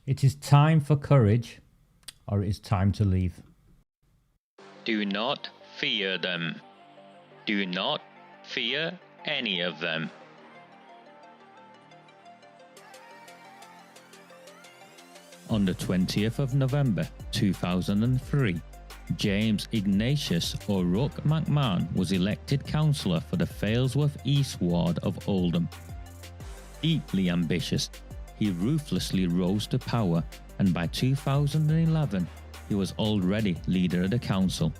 It is time for courage, or it is time to leave. Do not fear them. Do not fear any of them. On the 20th of November 2003, James Ignatius O'Rourke McMahon was elected councillor for the Failsworth East Ward of Oldham. Deeply ambitious, he ruthlessly rose to power, and by 2011, he was already leader of the council.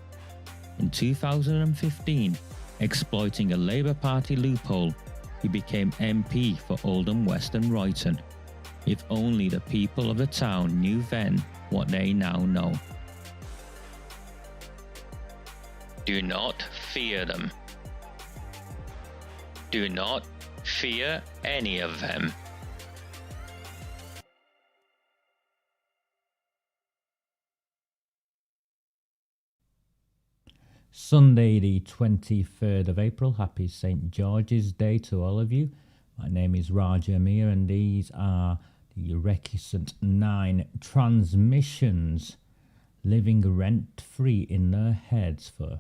In 2015, exploiting a Labour Party loophole, he became MP for Oldham West and Royton. If only the people of the town knew then what they now know. Do not fear them. Do not fear any of them. Sunday the 23rd of April. Happy St. George's Day to all of you. My name is Raj Amir, and these are the Recusant 9 transmissions living rent-free in their heads for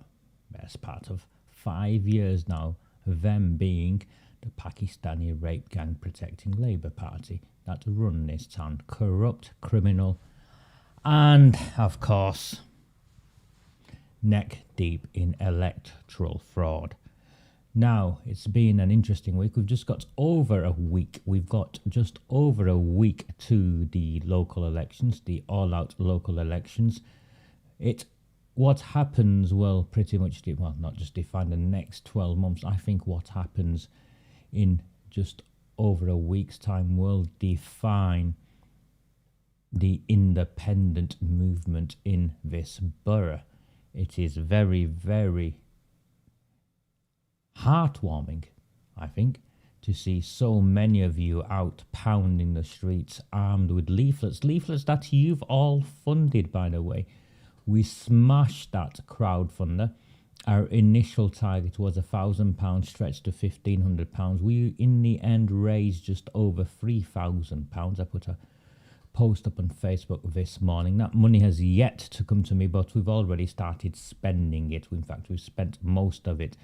the best part of 5 years now, them being the Pakistani rape gang protecting Labour Party that run this town. Corrupt, criminal, and, of course, neck deep in electoral fraud. Now, it's been an interesting week. We've just got over a week. We've got just over a week to the local elections, the all-out local elections. What happens will pretty much, not just define the next 12 months. I think what happens in just over a week's time will define the independent movement in this borough. It is very, very heartwarming, I think, to see so many of you out pounding the streets armed with leaflets that you've all funded, by the way. We smashed that crowdfunder. Our initial target was £1,000, stretched to £1,500. We, in the end, raised just over £3,000. I put a post up on Facebook this morning. That money has yet to come to me, but we've already started spending it. In fact, we've spent most of it.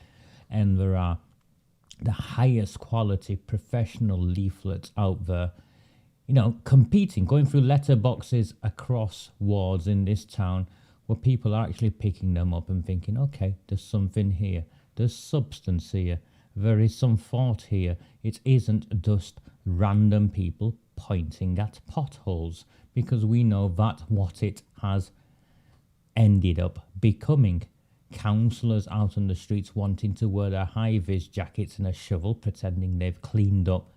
And there are the highest quality professional leaflets out there, competing, going through letterboxes across wards in this town, where people are actually picking them up and thinking, okay, there's something here, there's substance here, there is some thought here. It isn't just random people pointing at potholes, because we know that what it has ended up becoming. Councillors out on the streets wanting to wear their high-vis jackets and a shovel, pretending they've cleaned up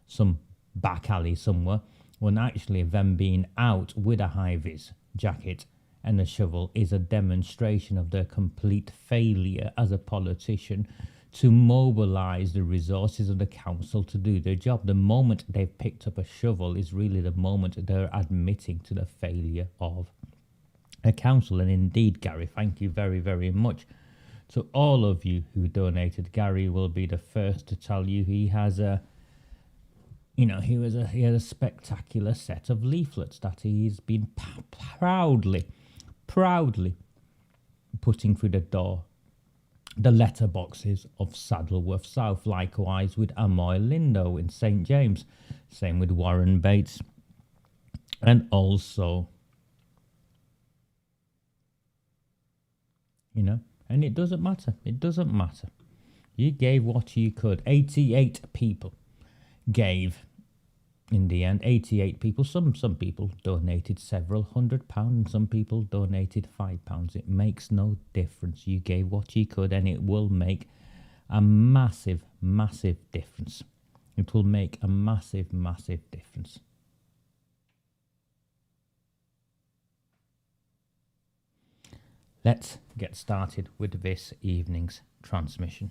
some back alley somewhere, when actually them being out with a high-vis jacket and a shovel is a demonstration of their complete failure as a politician to mobilise the resources of the council to do their job. The moment they've picked up a shovel is really the moment they're admitting to the failure of a council. And indeed, Gary, thank you very, very much to all of you who donated. Gary will be the first to tell you he has he had a spectacular set of leaflets that he's been proudly putting through the door. The letterboxes of Saddleworth South, likewise with Amoy Lindo in St. James, same with Warren Bates, and also, and it doesn't matter. You gave what you could. 88 people gave. In the end, 88 people. Some people donated several £100, some people donated £5. It makes no difference. You gave what you could, and it will make a massive, massive difference. It will make a massive, massive difference. Let's get started with this evening's transmission.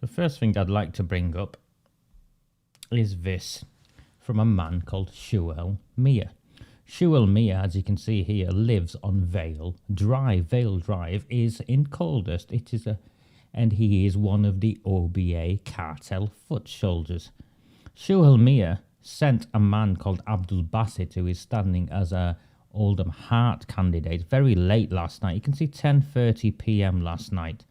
The first thing I'd like to bring up is this from a man called Shuel Mia. Shuel Mia, as you can see here, lives on Vale Drive. Vale Drive is in Coldhurst. It is and he is one of the OBA cartel foot soldiers. Shuhal Mia sent a man called Abdul Basit, who is standing as a Oldham Heart candidate, very late last night. You can see 10:30 p.m. last night.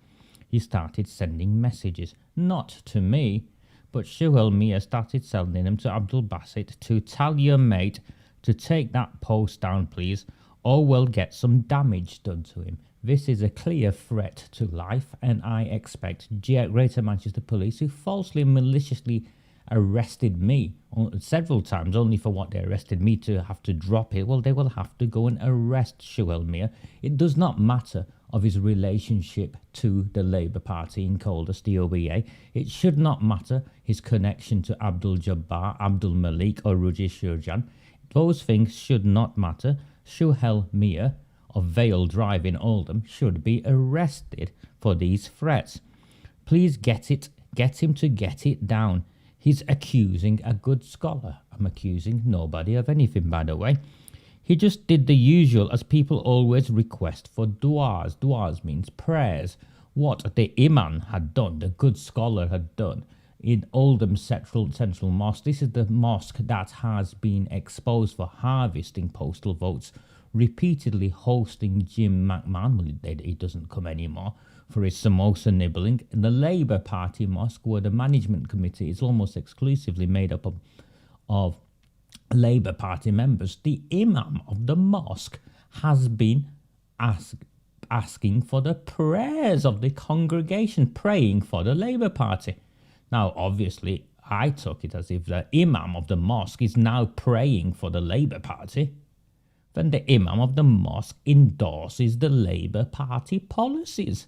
He started sending messages, not to me, but Shuhal Mia started sending them to Abdul Basit to tell your mate to take that post down, please, or we'll get some damage done to him. This is a clear threat to life, and I expect Greater Manchester Police, who falsely and maliciously arrested me several times, only for what they arrested me to have to drop it, well, they will have to go and arrest Shuhal Mia. It does not matter of his relationship to the Labour Party in Caldas, the OBA. It should not matter his connection to Abdul Jabbar, Abdul Malik or Ruji Shurjan. Those things should not matter. Shuhal Mia of Vale Drive in Oldham should be arrested for these threats. Please get him to get it down. He's accusing a good scholar. I'm accusing nobody of anything, by the way. He just did the usual, as people always request, for du'as. Du'as means prayers. What the imam had done, the good scholar had done, in Oldham Central Mosque. This is the mosque that has been exposed for harvesting postal votes, repeatedly hosting Jim McMahon. Well, he doesn't come anymore, for his samosa nibbling. In the Labour Party mosque, where the management committee is almost exclusively made up of Labour Party members, the imam of the mosque has been asking for the prayers of the congregation, praying for the Labour Party. Now, obviously, I took it as if the imam of the mosque is now praying for the Labour Party. Then the imam of the mosque endorses the Labour Party policies.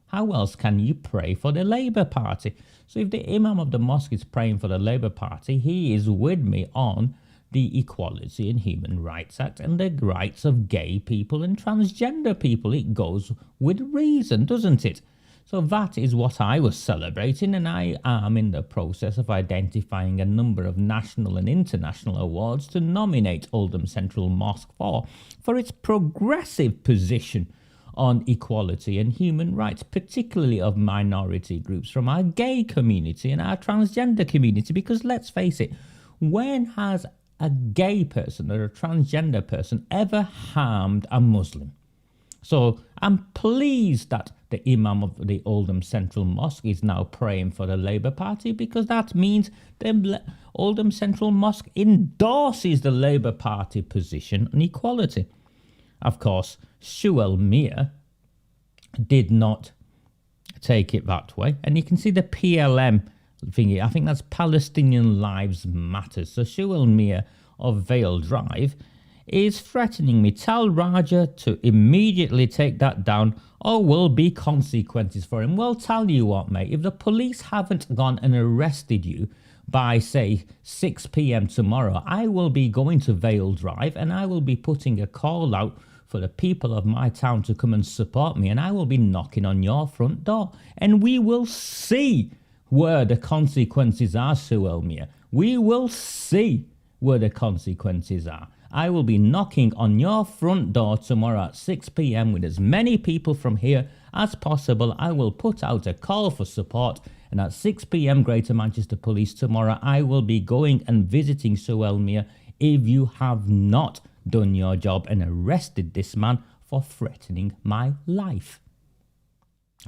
How else can you pray for the Labour Party? So if the imam of the mosque is praying for the Labour Party, he is with me on the Equality and Human Rights Act and the rights of gay people and transgender people. It goes with reason, doesn't it? So that is what I was celebrating, and I am in the process of identifying a number of national and international awards to nominate Oldham Central Mosque for its progressive position on equality and human rights, particularly of minority groups from our gay community and our transgender community. Because let's face it, when has a gay person or a transgender person ever harmed a Muslim? So I'm pleased that the imam of the Oldham Central Mosque is now praying for the Labour Party, because that means the Oldham Central Mosque endorses the Labour Party position on equality. Of course, Shuhal Mia did not take it that way. And you can see the PLM thingy. I think that's Palestinian Lives Matter. So Shuhal Mia of Vale Drive is threatening me. Tell Raja to immediately take that down, or will be consequences for him. Well, tell you what, mate, if the police haven't gone and arrested you by, say, 6 p.m. tomorrow, I will be going to Vale Drive and I will be putting a call out for the people of my town to come and support me, and I will be knocking on your front door, and we will see where the consequences are, Shuhal Mia. We will see where the consequences are. I will be knocking on your front door tomorrow at 6 p.m. with as many people from here as possible. I will put out a call for support, and at 6 p.m. Greater Manchester Police tomorrow, I will be going and visiting Shuhal Mia if you have not done your job and arrested this man for threatening my life.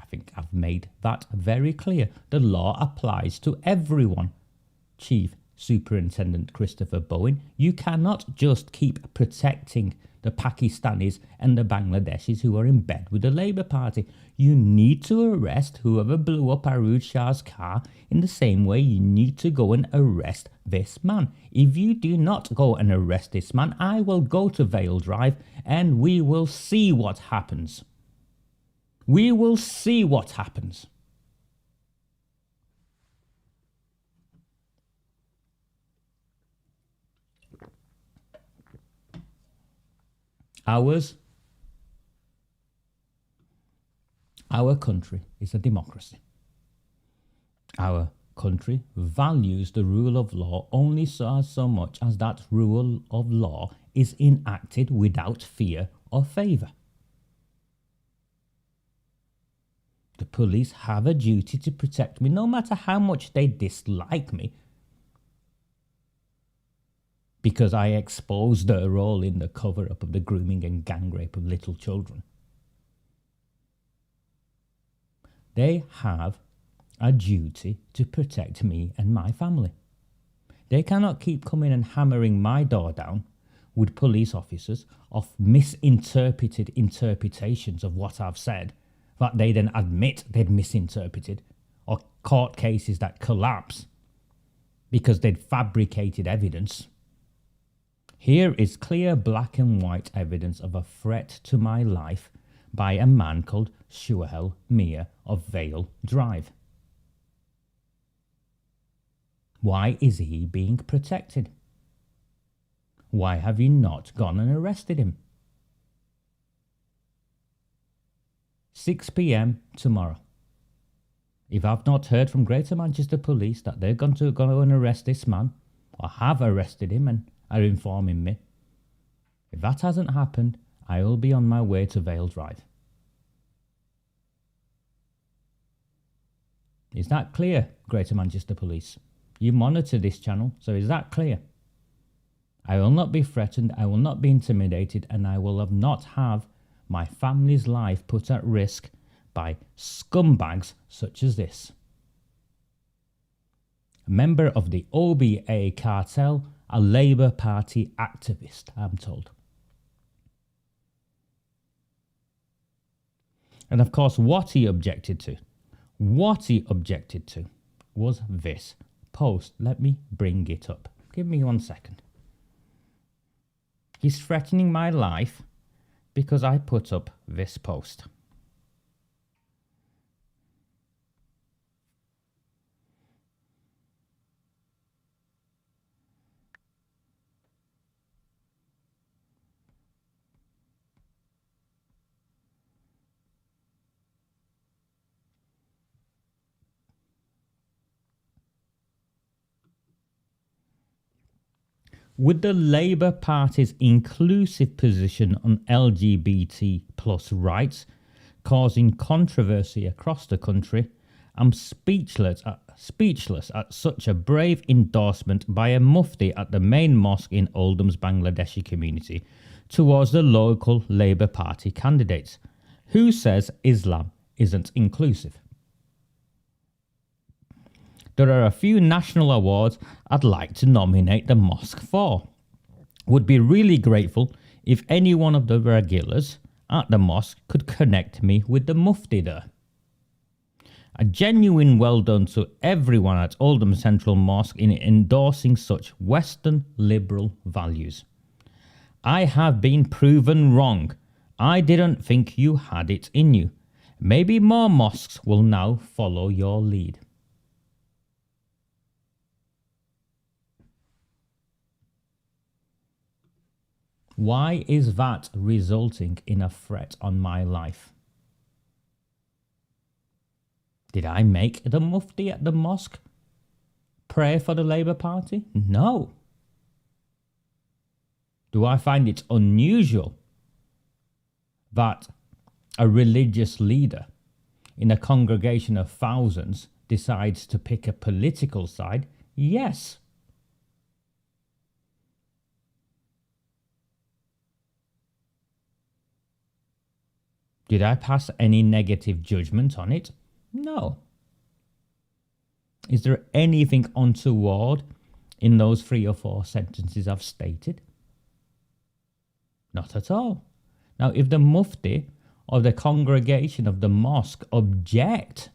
I think I've made that very clear. The law applies to everyone. Chief Superintendent Christopher Bowen, you cannot just keep protecting the Pakistanis and the Bangladeshis who are in bed with the Labour Party. You need to arrest whoever blew up Arooj Shah's car in the same way you need to go and arrest this man. If you do not go and arrest this man, I will go to Vale Drive and we will see what happens. We will see what happens. Our country is a democracy. Our country values the rule of law only so much as that rule of law is enacted without fear or favour. The police have a duty to protect me, no matter how much they dislike me, because I exposed their role in the cover-up of the grooming and gang rape of little children. They have a duty to protect me and my family. They cannot keep coming and hammering my door down with police officers of misinterpreted interpretations of what I've said, that they then admit they'd misinterpreted, or court cases that collapse because they'd fabricated evidence. Here is clear black and white evidence of a threat to my life by a man called Shuahel Mia of Vale Drive. Why is he being protected? Why have you not gone and arrested him? 6 p.m. tomorrow. If I've not heard from Greater Manchester Police that they're going to go and arrest this man, or have arrested him and are informing me, if that hasn't happened, I will be on my way to Vale Drive. Is that clear, Greater Manchester Police? You monitor this channel, so is that clear? I will not be threatened, I will not be intimidated, and I will not have my family's life put at risk by scumbags such as this. A member of the OBA cartel, a Labour Party activist, I'm told. And of course, what he objected to was this post. Let me bring it up. Give me 1 second. He's threatening my life because I put up this post. With the Labour Party's inclusive position on LGBT plus rights causing controversy across the country, I'm speechless at such a brave endorsement by a mufti at the main mosque in Oldham's Bangladeshi community towards the local Labour Party candidates, who says Islam isn't inclusive. There are a few national awards I'd like to nominate the mosque for. Would be really grateful if any one of the regulars at the mosque could connect me with the mufti there. A genuine well done to everyone at Oldham Central Mosque in endorsing such Western liberal values. I have been proven wrong. I didn't think you had it in you. Maybe more mosques will now follow your lead. Why is that resulting in a threat on my life? Did I make the mufti at the mosque pray for the Labour Party? No. Do I find it unusual that a religious leader in a congregation of thousands decides to pick a political side? Yes. Did I pass any negative judgment on it? No. Is there anything untoward in those 3 or 4 sentences I've stated? Not at all. Now, if the mufti or the congregation of the mosque object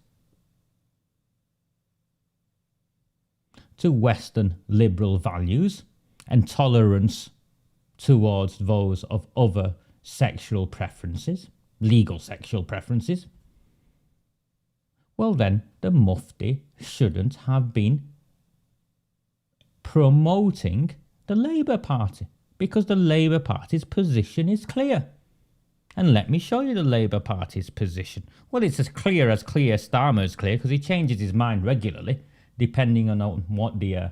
to Western liberal values and tolerance towards those of other sexual preferences, legal sexual preferences, well then the mufti shouldn't have been promoting the Labour Party, because the Labour Party's position is clear. And let me show you the Labour Party's position. Well, it's as Clear Starmer's clear, because he changes his mind regularly depending on what the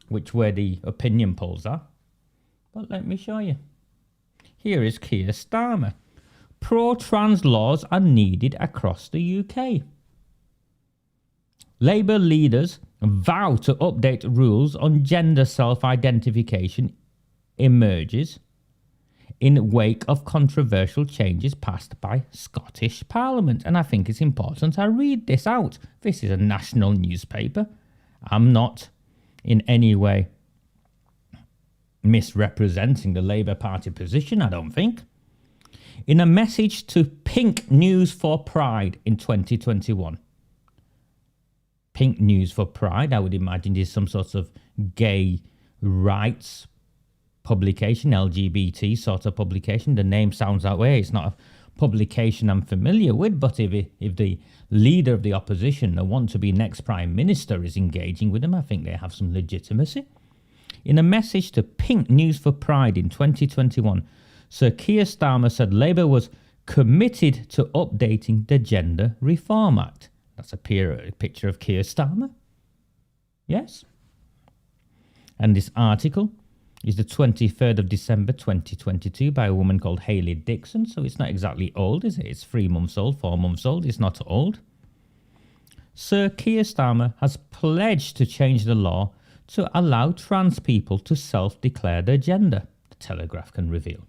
which way the opinion polls are. But let me show you. Here is Keir Starmer pro-trans laws are needed across the UK. Labour leaders vow to update rules on gender self-identification emerges in wake of controversial changes passed by Scottish Parliament. And I think it's important I read this out. This is a national newspaper. I'm not in any way misrepresenting the Labour Party position, I don't think. In a message to Pink News for Pride in 2021. Pink News for Pride, I would imagine, is some sort of gay rights publication, LGBT sort of publication. The name sounds that way. It's not a publication I'm familiar with, but if the leader of the opposition, the want-to-be next Prime Minister, is engaging with them, I think they have some legitimacy. In a message to Pink News for Pride in 2021, Sir Keir Starmer said Labour was committed to updating the Gender Reform Act. That's a picture of Keir Starmer. Yes. And this article is the 23rd of December 2022 by a woman called Hayley Dixon. So it's not exactly old, is it? It's 3 months old, 4 months old. It's not old. Sir Keir Starmer has pledged to change the law to allow trans people to self-declare their gender, the Telegraph can reveal.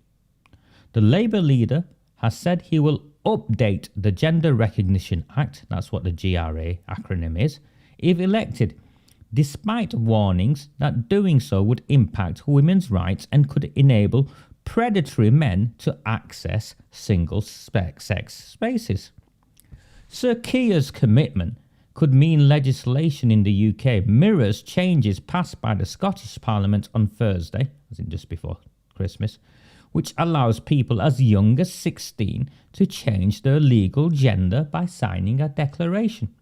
The Labour leader has said he will update the Gender Recognition Act, that's what the GRA acronym is, if elected, despite warnings that doing so would impact women's rights and could enable predatory men to access single-sex spaces. Sir Keir's commitment could mean legislation in the UK mirrors changes passed by the Scottish Parliament on Thursday, as in just before Christmas, which allows people as young as 16 to change their legal gender by signing a declaration.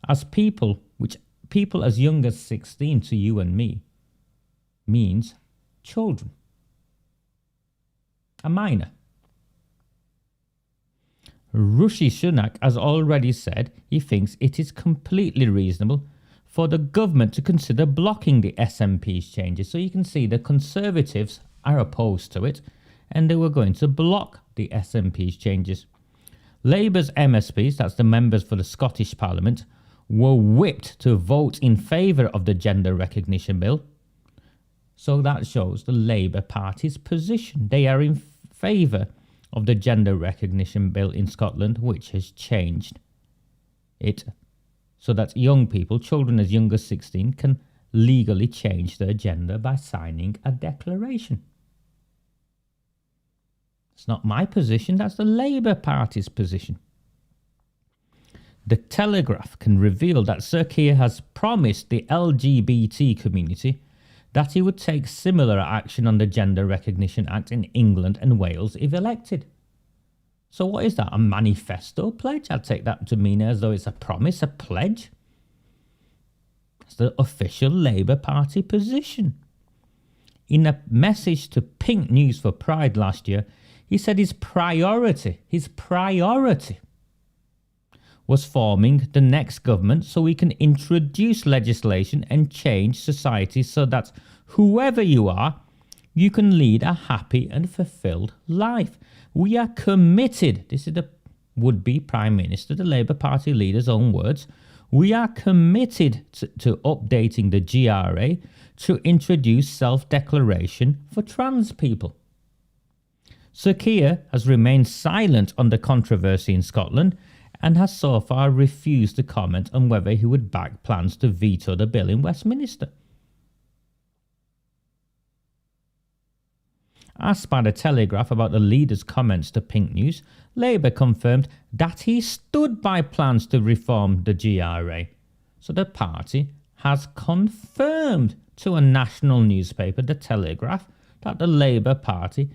As people as young as 16 to you and me means children. A minor. Rishi Sunak has already said he thinks it is completely reasonable for the government to consider blocking the SNP's changes. So you can see the Conservatives are opposed to it and they were going to block the SNP's changes. Labour's MSPs, that's the members for the Scottish Parliament, were whipped to vote in favour of the Gender Recognition Bill. So that shows the Labour Party's position. They are in favour of the Gender Recognition Bill in Scotland, which has changed it so that young people, children as young as 16, can legally change their gender by signing a declaration. It's not my position, that's the Labour Party's position. The Telegraph can reveal that Sir Keir has promised the LGBT community that he would take similar action on the Gender Recognition Act in England and Wales if elected. So what is that, a manifesto pledge? I'd take that to mean as though it's a promise, a pledge. It's the official Labour Party position. In a message to Pink News for Pride last year, he said his priority was forming the next government so we can introduce legislation and change society so that whoever you are, you can lead a happy and fulfilled life. We are committed, this is the would-be Prime Minister, the Labour Party leader's own words, we are committed to updating the GRA to introduce self-declaration for trans people. Sir Keir has remained silent on the controversy in Scotland and has so far refused to comment on whether he would back plans to veto the bill in Westminster. Asked by the Telegraph about the leader's comments to Pink News, Labour confirmed that he stood by plans to reform the GRA. So the party has confirmed to a national newspaper, the Telegraph, that the Labour Party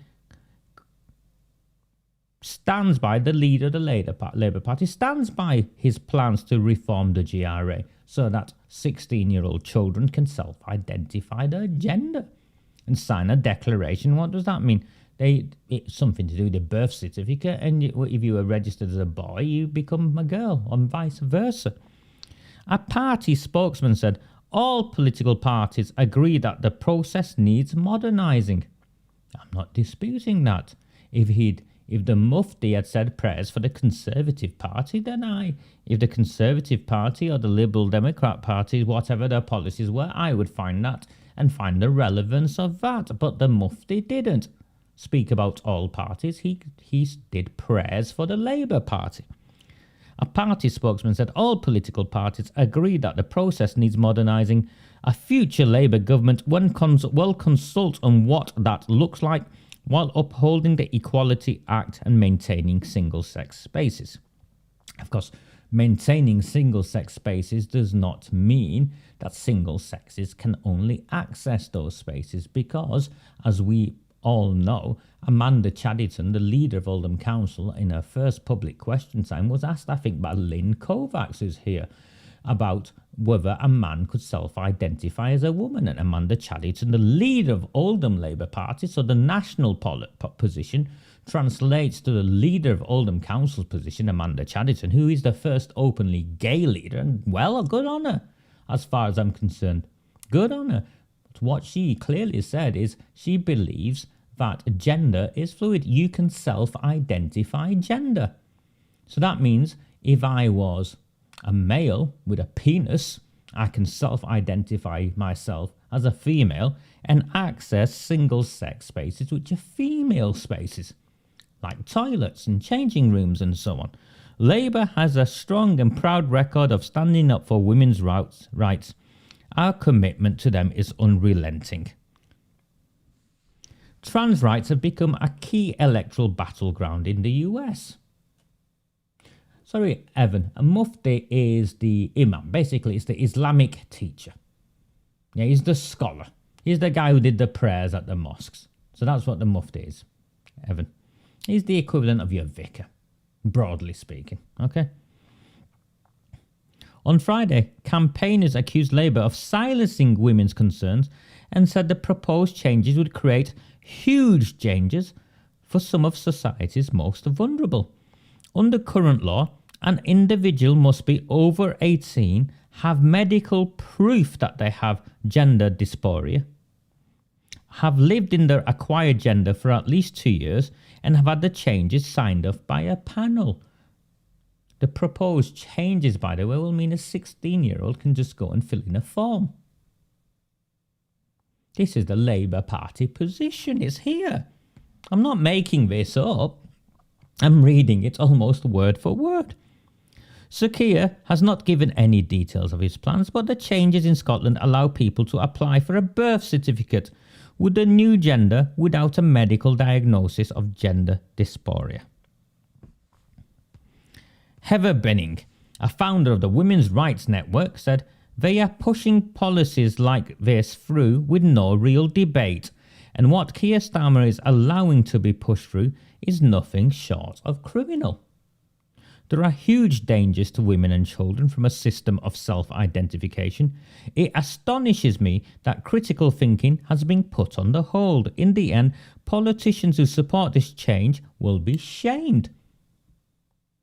stands by, the leader of the Labour Party stands by his plans to reform the GRA so that 16-year-old children can self-identify their gender and sign a declaration. What does that mean? It's something to do with the birth certificate, and if you were registered as a boy, you become a girl, and vice versa. A party spokesman said all political parties agree that the process needs modernising. I'm not disputing that. If If the Mufti had said prayers for the Conservative Party, then if the Conservative Party or the Liberal Democrat Party, whatever their policies were, I would find that and find the relevance of that. But the Mufti didn't speak about all parties. He did prayers for the Labour Party. A party spokesman said all political parties agree that the process needs modernising. A future Labour government will consult on what that looks like while upholding the Equality Act and maintaining single-sex spaces. Of course, maintaining single-sex spaces does not mean that single sexes can only access those spaces because, as we all know, Amanda Chadderton, the leader of Oldham Council, in her first public question time was asked, I think, by Lynn Kovacs, who's here, about whether a man could self-identify as a woman. And Amanda Chadderton, the leader of Oldham Labour Party, so the national position, translates to the leader of Oldham Council's position, Amanda Chadderton, who is the first openly gay leader. And, well, good on her, as far as I'm concerned. Good on her. But what she clearly said is she believes that gender is fluid. You can self-identify gender. So that means if I was a male with a penis, I can self-identify myself as a female and access single-sex spaces which are female spaces, like toilets and changing rooms and so on. Labour has a strong and proud record of standing up for women's rights. Our commitment to them is unrelenting. Trans rights have become a key electoral battleground in the US. Sorry, Evan, a Mufti is the imam. Basically, it's the Islamic teacher. Yeah, he's the scholar. He's the guy who did the prayers at the mosques. So that's what the Mufti is, Evan. He's the equivalent of your vicar, broadly speaking, okay? On Friday, campaigners accused Labour of silencing women's concerns and said the proposed changes would create huge dangers for some of society's most vulnerable. Under current law, an individual must be over 18, have medical proof that they have gender dysphoria, have lived in their acquired gender for at least 2 years, and have had the changes signed off by a panel. The proposed changes, by the way, will mean a 16-year-old can just go and fill in a form. This is the Labour Party position. It's here. I'm not making this up. I'm reading it almost word for word. Sir Keir has not given any details of his plans, but the changes in Scotland allow people to apply for a birth certificate with a new gender without a medical diagnosis of gender dysphoria. Heather Benning, a founder of the Women's Rights Network, said they are pushing policies like this through with no real debate, and what Keir Starmer is allowing to be pushed through is nothing short of criminal. There are huge dangers to women and children from a system of self-identification. It astonishes me that critical thinking has been put on the hold. In the end, politicians who support this change will be shamed.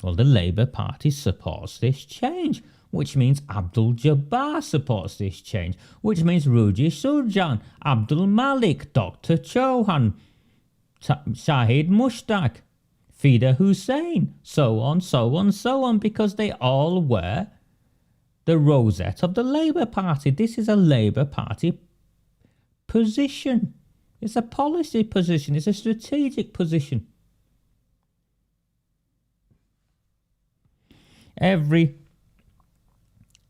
Well, the Labour Party supports this change, which means Abdul Jabbar supports this change, which means Ruji Surjan, Abdul Malik, Dr. Chauhan, Shahid Mushtaq, Fida Hussein, so on, so on, so on, because they all wear the rosette of the Labour Party. This is a Labour Party position. It's a policy position. It's a strategic position. Every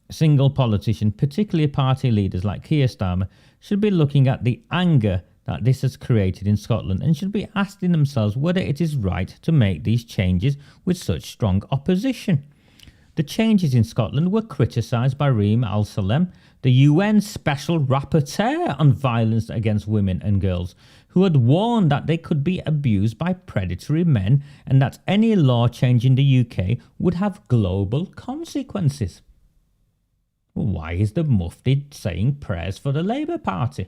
single politician, particularly party leaders like Keir Starmer, should be looking at the anger that this has created in Scotland and should be asking themselves whether it is right to make these changes with such strong opposition. The changes in Scotland were criticised by Reem Al-Salem, the UN Special Rapporteur on violence against women and girls, who had warned that they could be abused by predatory men and that any law change in the UK would have global consequences. Well, why is the Mufti saying prayers for the Labour Party?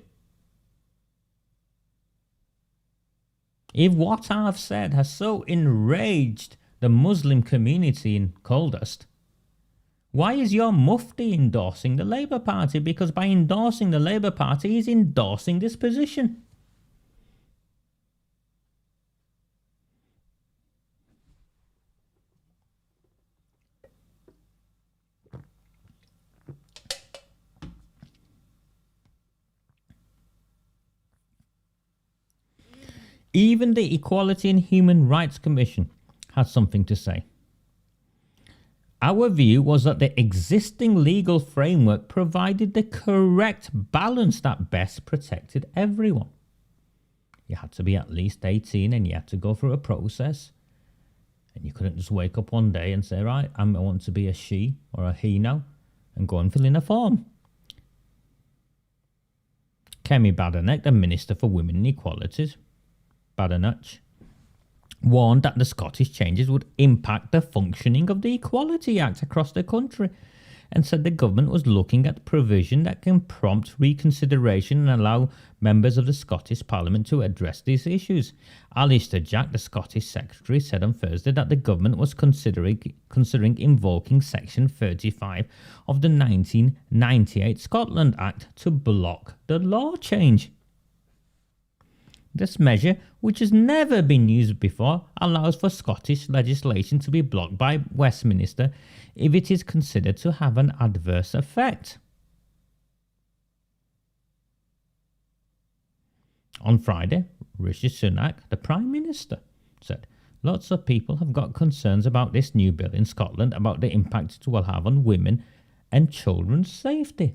If what I've said has so enraged the Muslim community in Coldust, why is your Mufti endorsing the Labour Party? Because by endorsing the Labour Party, he's endorsing this position. Even the Equality and Human Rights Commission had something to say. Our view was that the existing legal framework provided the correct balance that best protected everyone. You had to be at least 18 and you had to go through a process. And you couldn't just wake up one day and say, right, I want to be a she or a he now, and go and fill in a form. Kemi Badenoch, the Minister for Women and Equalities, Badenoch, warned that the Scottish changes would impact the functioning of the Equality Act across the country, and said the government was looking at provision that can prompt reconsideration and allow members of the Scottish Parliament to address these issues. Alistair Jack, the Scottish Secretary, said on Thursday that the government was considering invoking Section 35 of the 1998 Scotland Act to block the law change. This measure, which has never been used before, allows for Scottish legislation to be blocked by Westminster if it is considered to have an adverse effect. On Friday, Rishi Sunak, the Prime Minister, said, lots of people have got concerns about this new bill in Scotland about the impact it will have on women and children's safety.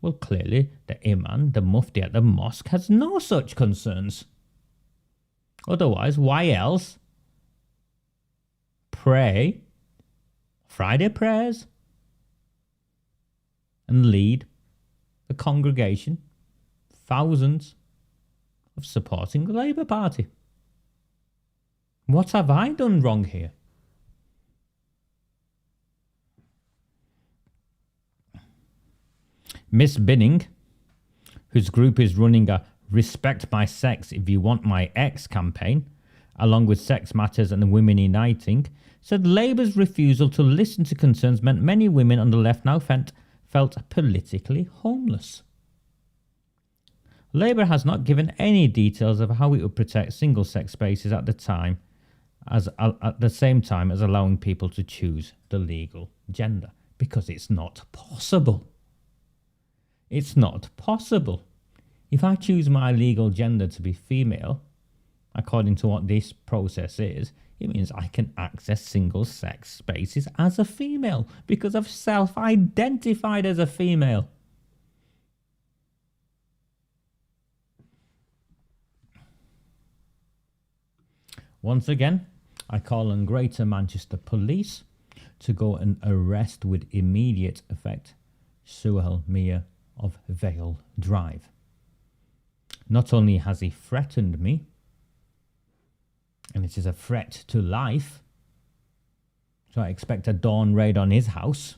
Well, clearly, the Imam, the Mufti at the mosque, has no such concerns. Otherwise, why else pray Friday prayers and lead the congregation, thousands, of supporting the Labour Party? What have I done wrong here? Miss Binning, whose group is running a Respect My Sex If You Want My Ex campaign, along with Sex Matters and Women Uniting, said Labour's refusal to listen to concerns meant many women on the left now felt politically homeless. Labour has not given any details of how it would protect single-sex spaces at the same time as allowing people to choose the legal gender, because it's not possible. It's not possible. If I choose my legal gender to be female, according to what this process is, it means I can access single-sex spaces as a female because I've self-identified as a female. Once again, I call on Greater Manchester Police to go and arrest with immediate effect Suhail Mia of Vale Drive. Not only has he threatened me, and it is a threat to life, so I expect a dawn raid on his house,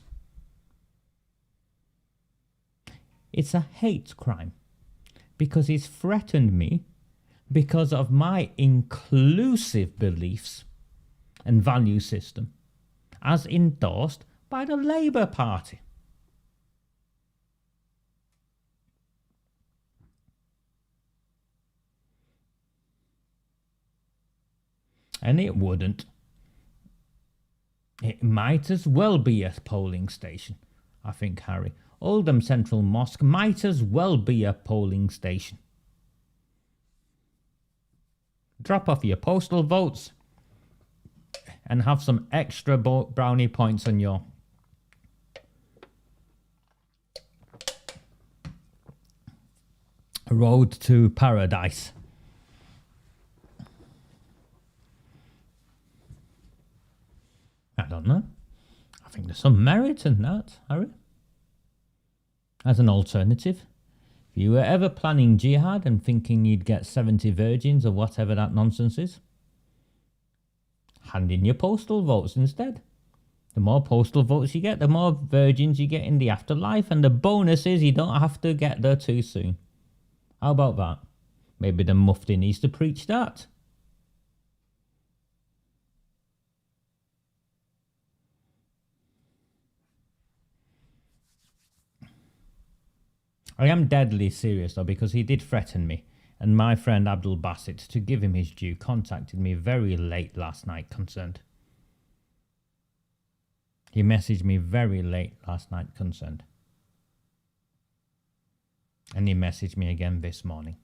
it's a hate crime because he's threatened me because of my inclusive beliefs and value system as endorsed by the Labour Party. And it wouldn't. It might as well be a polling station, I think, Harry. Oldham Central Mosque might as well be a polling station. Drop off your postal votes and have some extra brownie points on your road to paradise. I don't know. I think there's some merit in that, Harry. As an alternative, if you were ever planning jihad and thinking you'd get 70 virgins or whatever that nonsense is, hand in your postal votes instead. The more postal votes you get, the more virgins you get in the afterlife, and the bonus is you don't have to get there too soon. How about that? Maybe the Mufti needs to preach that. I am deadly serious though, because he did threaten me, and my friend Abdul Basit, to give him his due, contacted me very late last night concerned. He messaged me very late last night concerned. And he messaged me again this morning.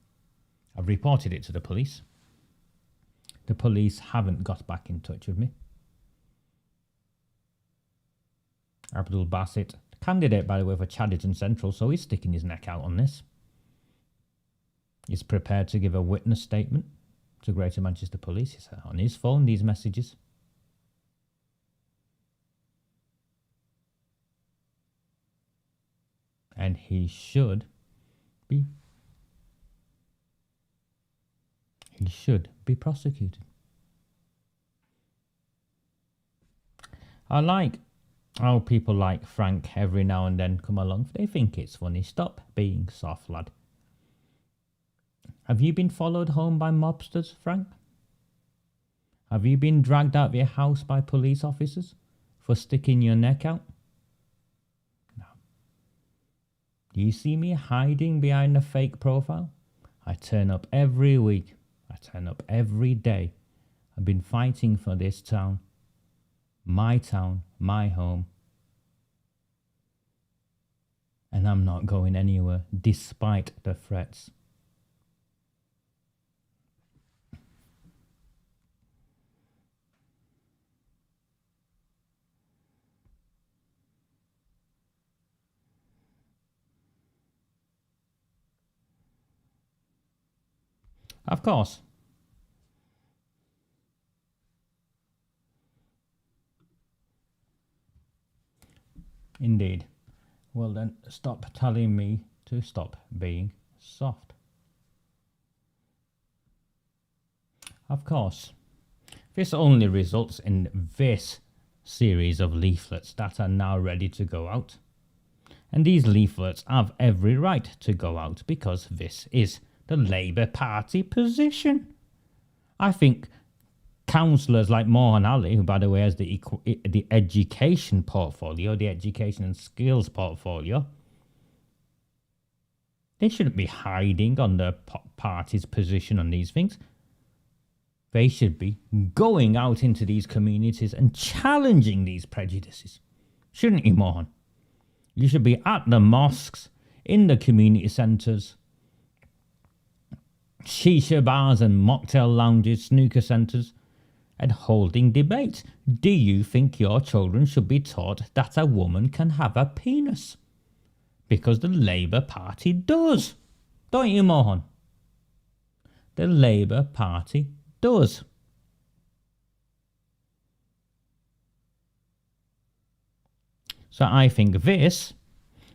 I've reported it to the police. The police haven't got back in touch with me. Abdul Basit, candidate by the way for Chadderton Central, so he's sticking his neck out on this. He's prepared to give a witness statement to Greater Manchester Police. He's on his phone, these messages. And he should be prosecuted. I like how people like Frank every now and then come along. They think it's funny. Stop being soft, lad. Have you been followed home by mobsters, Frank? Have you been dragged out of your house by police officers for sticking your neck out? No. Do you see me hiding behind a fake profile? I turn up every week. I turn up every day. I've been fighting for this town, my home. And I'm not going anywhere despite the threats. Of course. Indeed. Well then, stop telling me to stop being soft. Of course. This only results in this series of leaflets that are now ready to go out. And these leaflets have every right to go out because this is the Labour Party position. I think councillors like Mohan Ali, who by the way has the education portfolio, the education and skills portfolio, they shouldn't be hiding on the party's position on these things. They should be going out into these communities and challenging these prejudices. Shouldn't you, Mohan? You should be at the mosques, in the community centres, shisha bars and mocktail lounges, snooker centres, and holding debates. Do you think your children should be taught that a woman can have a penis? Because the Labour Party does. Don't you, Mohan? The Labour Party does. So I think this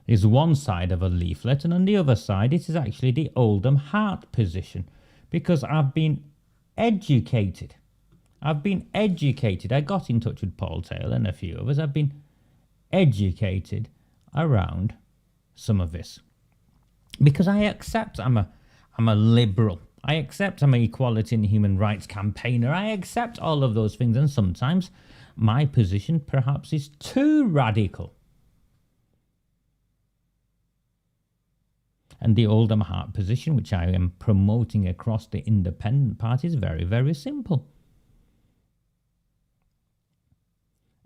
is one side of a leaflet, and on the other side it is actually the Oldham Heart position, because I've been educated. I got in touch with Paul Taylor and a few others. I've been educated around some of this because I accept I'm a liberal. I accept I'm an equality and human rights campaigner. I accept all of those things, and sometimes my position perhaps is too radical. And the Oldham Heart position, which I am promoting across the independent party, is very, very simple.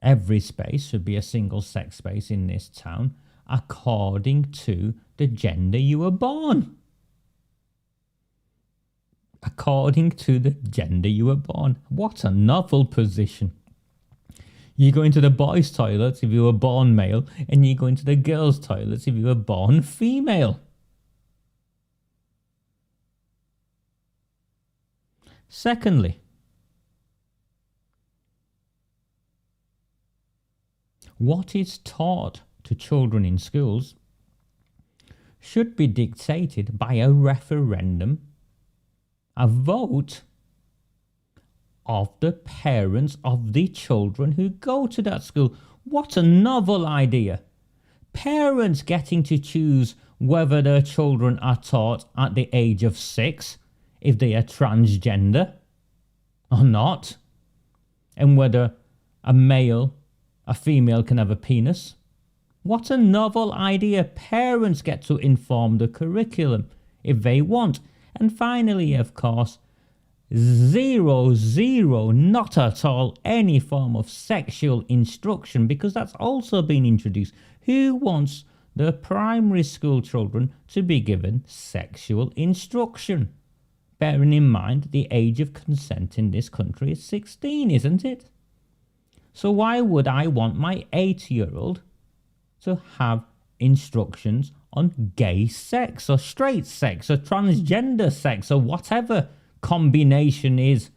Every space should be a single-sex space in this town according to the gender you were born. According to the gender you were born. What a novel position. You go into the boys' toilets if you were born male, and you go into the girls' toilets if you were born female. Secondly, what is taught to children in schools should be dictated by a referendum, a vote of the parents of the children who go to that school. What a novel idea. Parents getting to choose whether their children are taught at the age of 6 if they are transgender or not, and whether a female can have a penis. What a novel idea. Parents get to inform the curriculum if they want. And finally, of course, zero, not at all any form of sexual instruction, because that's also been introduced. Who wants the primary school children to be given sexual instruction? Bearing in mind the age of consent in this country is 16, isn't it? So why would I want my 8-year-old to have instructions on gay sex or straight sex or transgender sex or whatever combination is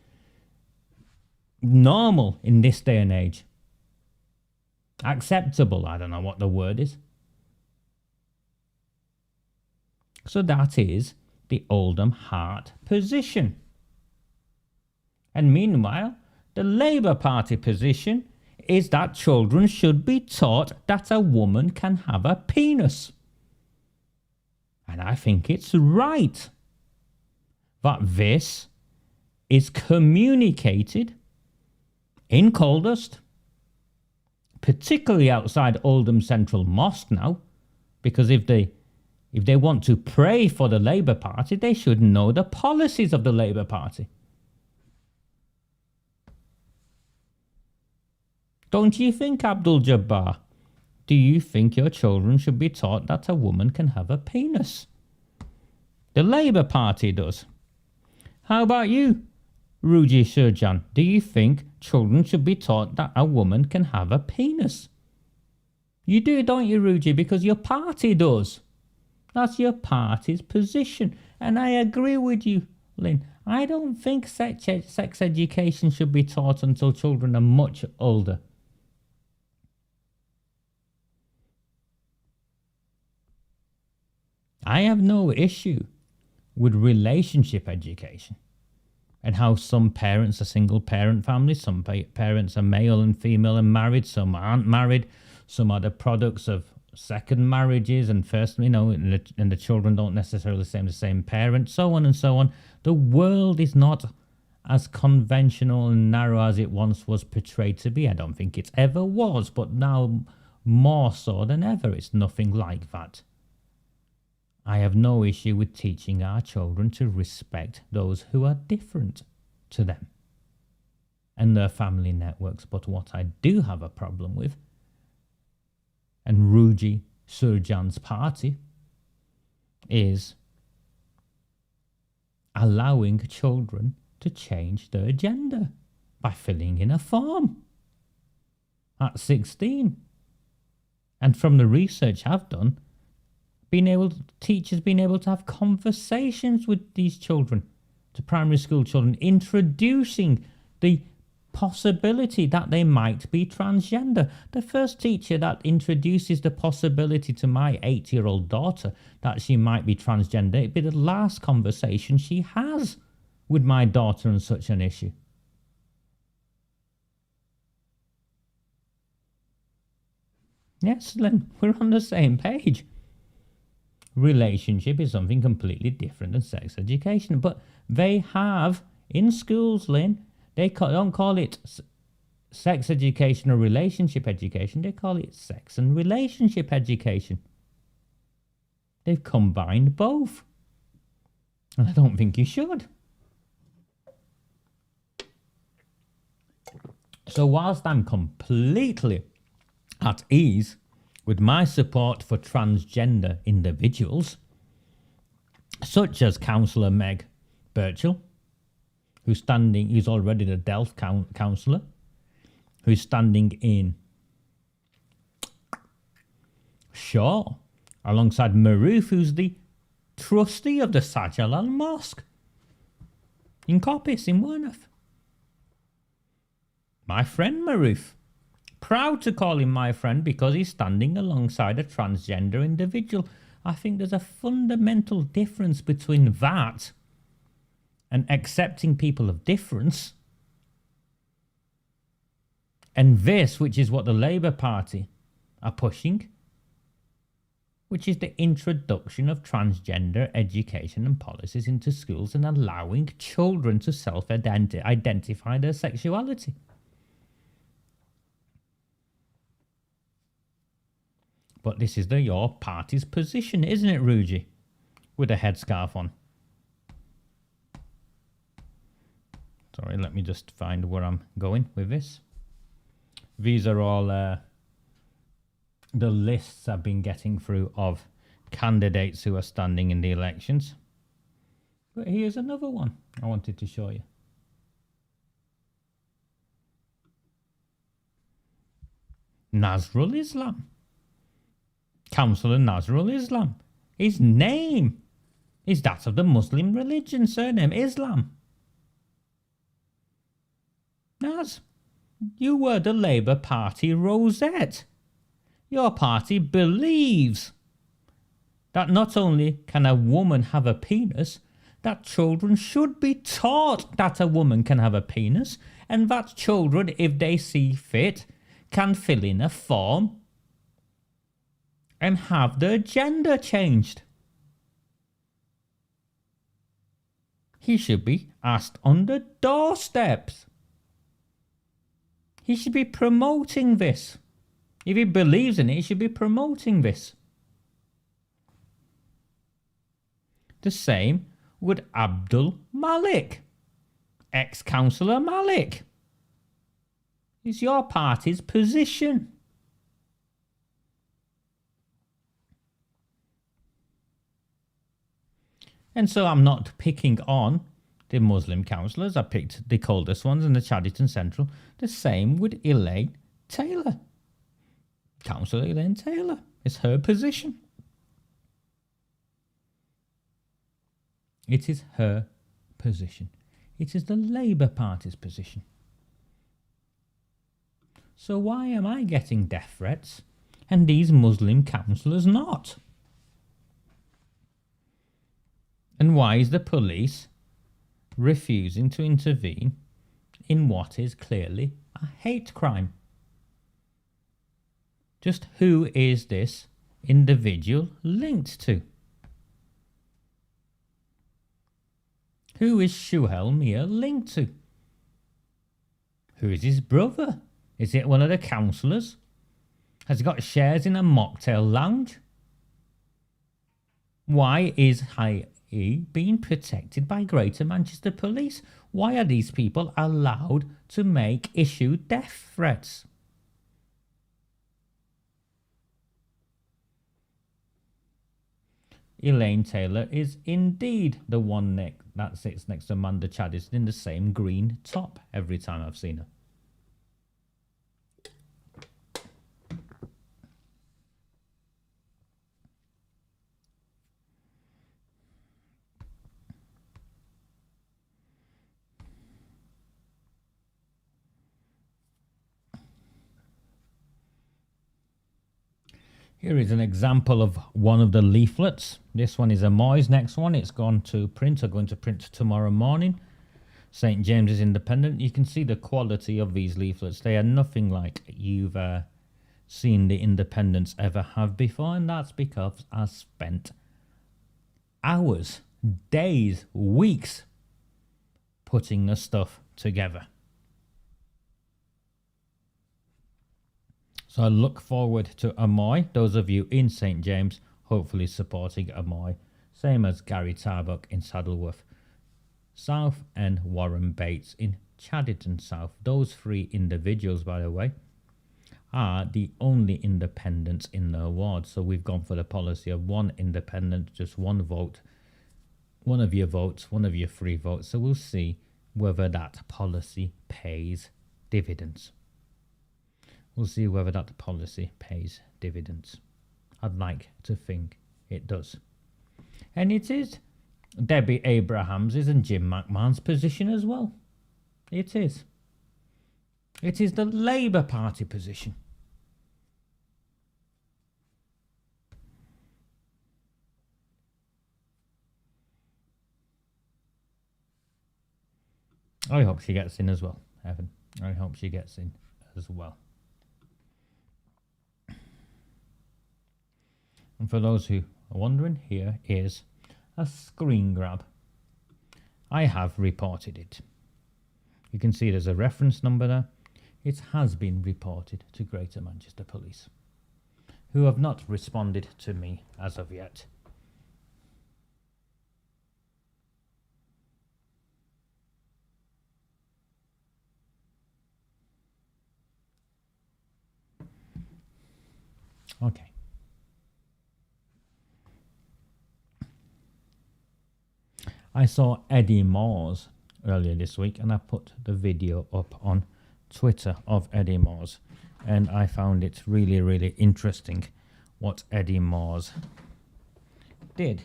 normal in this day and age? Acceptable, I don't know what the word is. So that is the Oldham Heart position. And meanwhile, the Labour Party position is that children should be taught that a woman can have a penis. And I think it's right that this is communicated in Coldust, particularly outside Oldham Central Mosque now, because if they want to pray for the Labour Party, they should know the policies of the Labour Party. Don't you think, Abdul Jabbar? Do you think your children should be taught that a woman can have a penis? The Labour Party does. How about you, Ruji Surjan? Do you think children should be taught that a woman can have a penis? You do, don't you, Ruji? Because your party does. That's your party's position. And I agree with you, Lynn. I don't think sex education should be taught until children are much older. I have no issue with relationship education and how some parents are single parent families, some parents are male and female and married, some aren't married, some are the products of second marriages and first, and the children don't necessarily say the same parent, so on and so on. The world is not as conventional and narrow as it once was portrayed to be. I don't think it ever was, but now more so than ever, it's nothing like that. I have no issue with teaching our children to respect those who are different to them and their family networks. But what I do have a problem with, and Ruji Surjan's party, is allowing children to change their gender by filling in a form at 16. And from the research I've done, teachers being able to have conversations with these children, to primary school children, introducing the possibility that they might be transgender. The first teacher that introduces the possibility to my 8-year-old daughter that she might be transgender, it'd be the last conversation she has with my daughter on such an issue. Yes, Lynn, we're on the same page. Relationship is something completely different than sex education, but they have in schools, Lynn, they don't call it sex education or relationship education, they call it sex and relationship education. They've combined both, and I don't think you should. So whilst I'm completely at ease with my support for transgender individuals, such as Councillor Meg Birchall, who's already the Delft councillor, who's standing in Shaw, alongside Maroof, who's the trustee of the Sajjalal Mosque in Coppice in Werneth. My friend Maroof. Proud to call him my friend because he's standing alongside a transgender individual. I think there's a fundamental difference between that and accepting people of difference and this, which is what the Labour Party are pushing, which is the introduction of transgender education and policies into schools and allowing children to self-identify their sexuality. But this is your party's position, isn't it, Ruji? With a headscarf on. Sorry, let me just find where I'm going with this. These are all the lists I've been getting through of candidates who are standing in the elections. But here's another one I wanted to show you. Nazrul Islam. Councillor Nazrul Islam. His name is that of the Muslim religion, surname Islam. Naz, you were the Labour Party Rosette. Your party believes that not only can a woman have a penis, that children should be taught that a woman can have a penis, and that children, if they see fit, can fill in a form and have their gender changed. He should be asked on the doorsteps. He should be promoting this. If he believes in it, he should be promoting this. The same with Abdul Malik, ex-councillor Malik. It's your party's position. And so I'm not picking on the Muslim councillors. I picked the coldest ones in the Chadderton Central. The same with Elaine Taylor. Councillor Elaine Taylor. It's her position. It is her position. It is the Labour Party's position. So why am I getting death threats and these Muslim councillors not? And why is the police refusing to intervene in what is clearly a hate crime? Just who is this individual linked to? Who is Shuhel Mir linked to? Who is his brother? Is it one of the councillors? Has he got shares in a mocktail lounge? Why is he being protected by Greater Manchester Police? Why are these people allowed to issue death threats? Elaine Taylor is indeed the one that sits next to Amanda Chadderton in the same green top every time I've seen her. Here is an example of one of the leaflets. This one is a Moyes. Next one, it's gone to print, or going to print tomorrow morning. St James's Independent. You can see the quality of these leaflets. They are nothing like you've seen the Independents ever have before, and that's because I spent hours, days, weeks putting the stuff together. So I look forward to Amoy. Those of you in St James, hopefully supporting Amoy. Same as Gary Tarbuck in Saddleworth South and Warren Bates in Chadderton South. Those three individuals, by the way, are the only independents in the ward. So we've gone for the policy of one independent, just one vote. One of your votes, one of your free votes. So we'll see whether that policy pays dividends. We'll see whether that policy pays dividends. I'd like to think it does. And it is Debbie Abrahams's and Jim McMahon's position as well. It is. It is the Labour Party position. I hope she gets in as well, Evan. I hope she gets in as well. And for those who are wondering, here is a screen grab. I have reported it. You can see there's a reference number there. It has been reported to Greater Manchester Police, who have not responded to me as of yet. Okay. I saw Eddie Moores earlier this week, and I put the video up on Twitter of Eddie Moores, and I found it really, really interesting what Eddie Moores did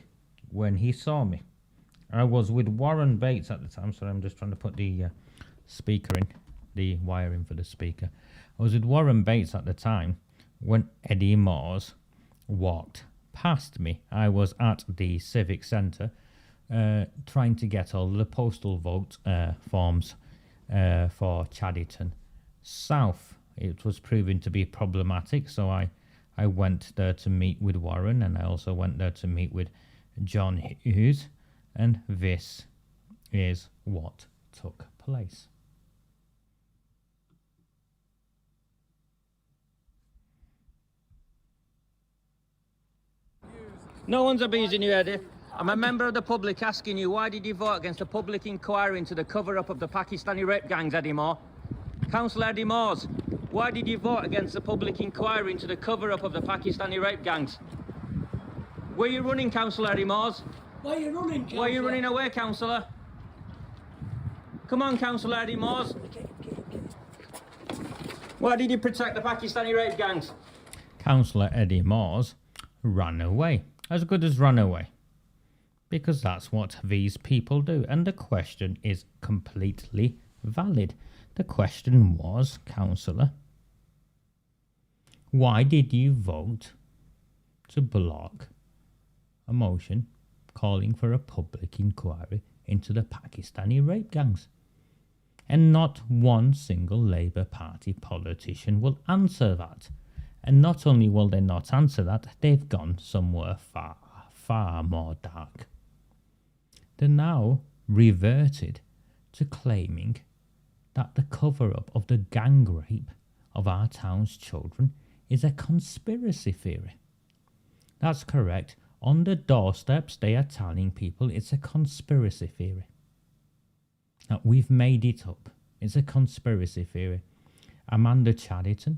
when he saw me. I was with Warren Bates at the time. Sorry, I'm just trying to put the speaker in, the wire in for the speaker. I was with Warren Bates at the time when Eddie Moores walked past me. I was at the Civic Centre trying to get all the postal vote forms for Chadderton South. It was proving to be problematic, so I went there to meet with Warren, and I also went there to meet with John Hughes, and this is what took place. No one's abusing you, Eddie. I'm a member of the public asking you, why did you vote against a public inquiry into the cover-up of the Pakistani rape gangs, Eddie Moore? Councillor Eddie Moores, why did you vote against the public inquiry into the cover-up of the Pakistani rape gangs? Where are you running, Councillor Eddie Moores? Why are you running, Councillor? Why are you running away, Councillor? Come on, Councillor Eddie Moores. Why did you protect the Pakistani rape gangs? Councillor Eddie Moores ran away. As good as run away. Because that's what these people do. And the question is completely valid. The question was, Councillor, why did you vote to block a motion calling for a public inquiry into the Pakistani rape gangs? And not one single Labour Party politician will answer that. And not only will they not answer that, they've gone somewhere far, far more dark. They're now reverted to claiming that the cover-up of the gang rape of our town's children is a conspiracy theory. That's correct. On the doorsteps, they are telling people it's a conspiracy theory. Now, we've made it up. It's a conspiracy theory. Amanda Chadderton,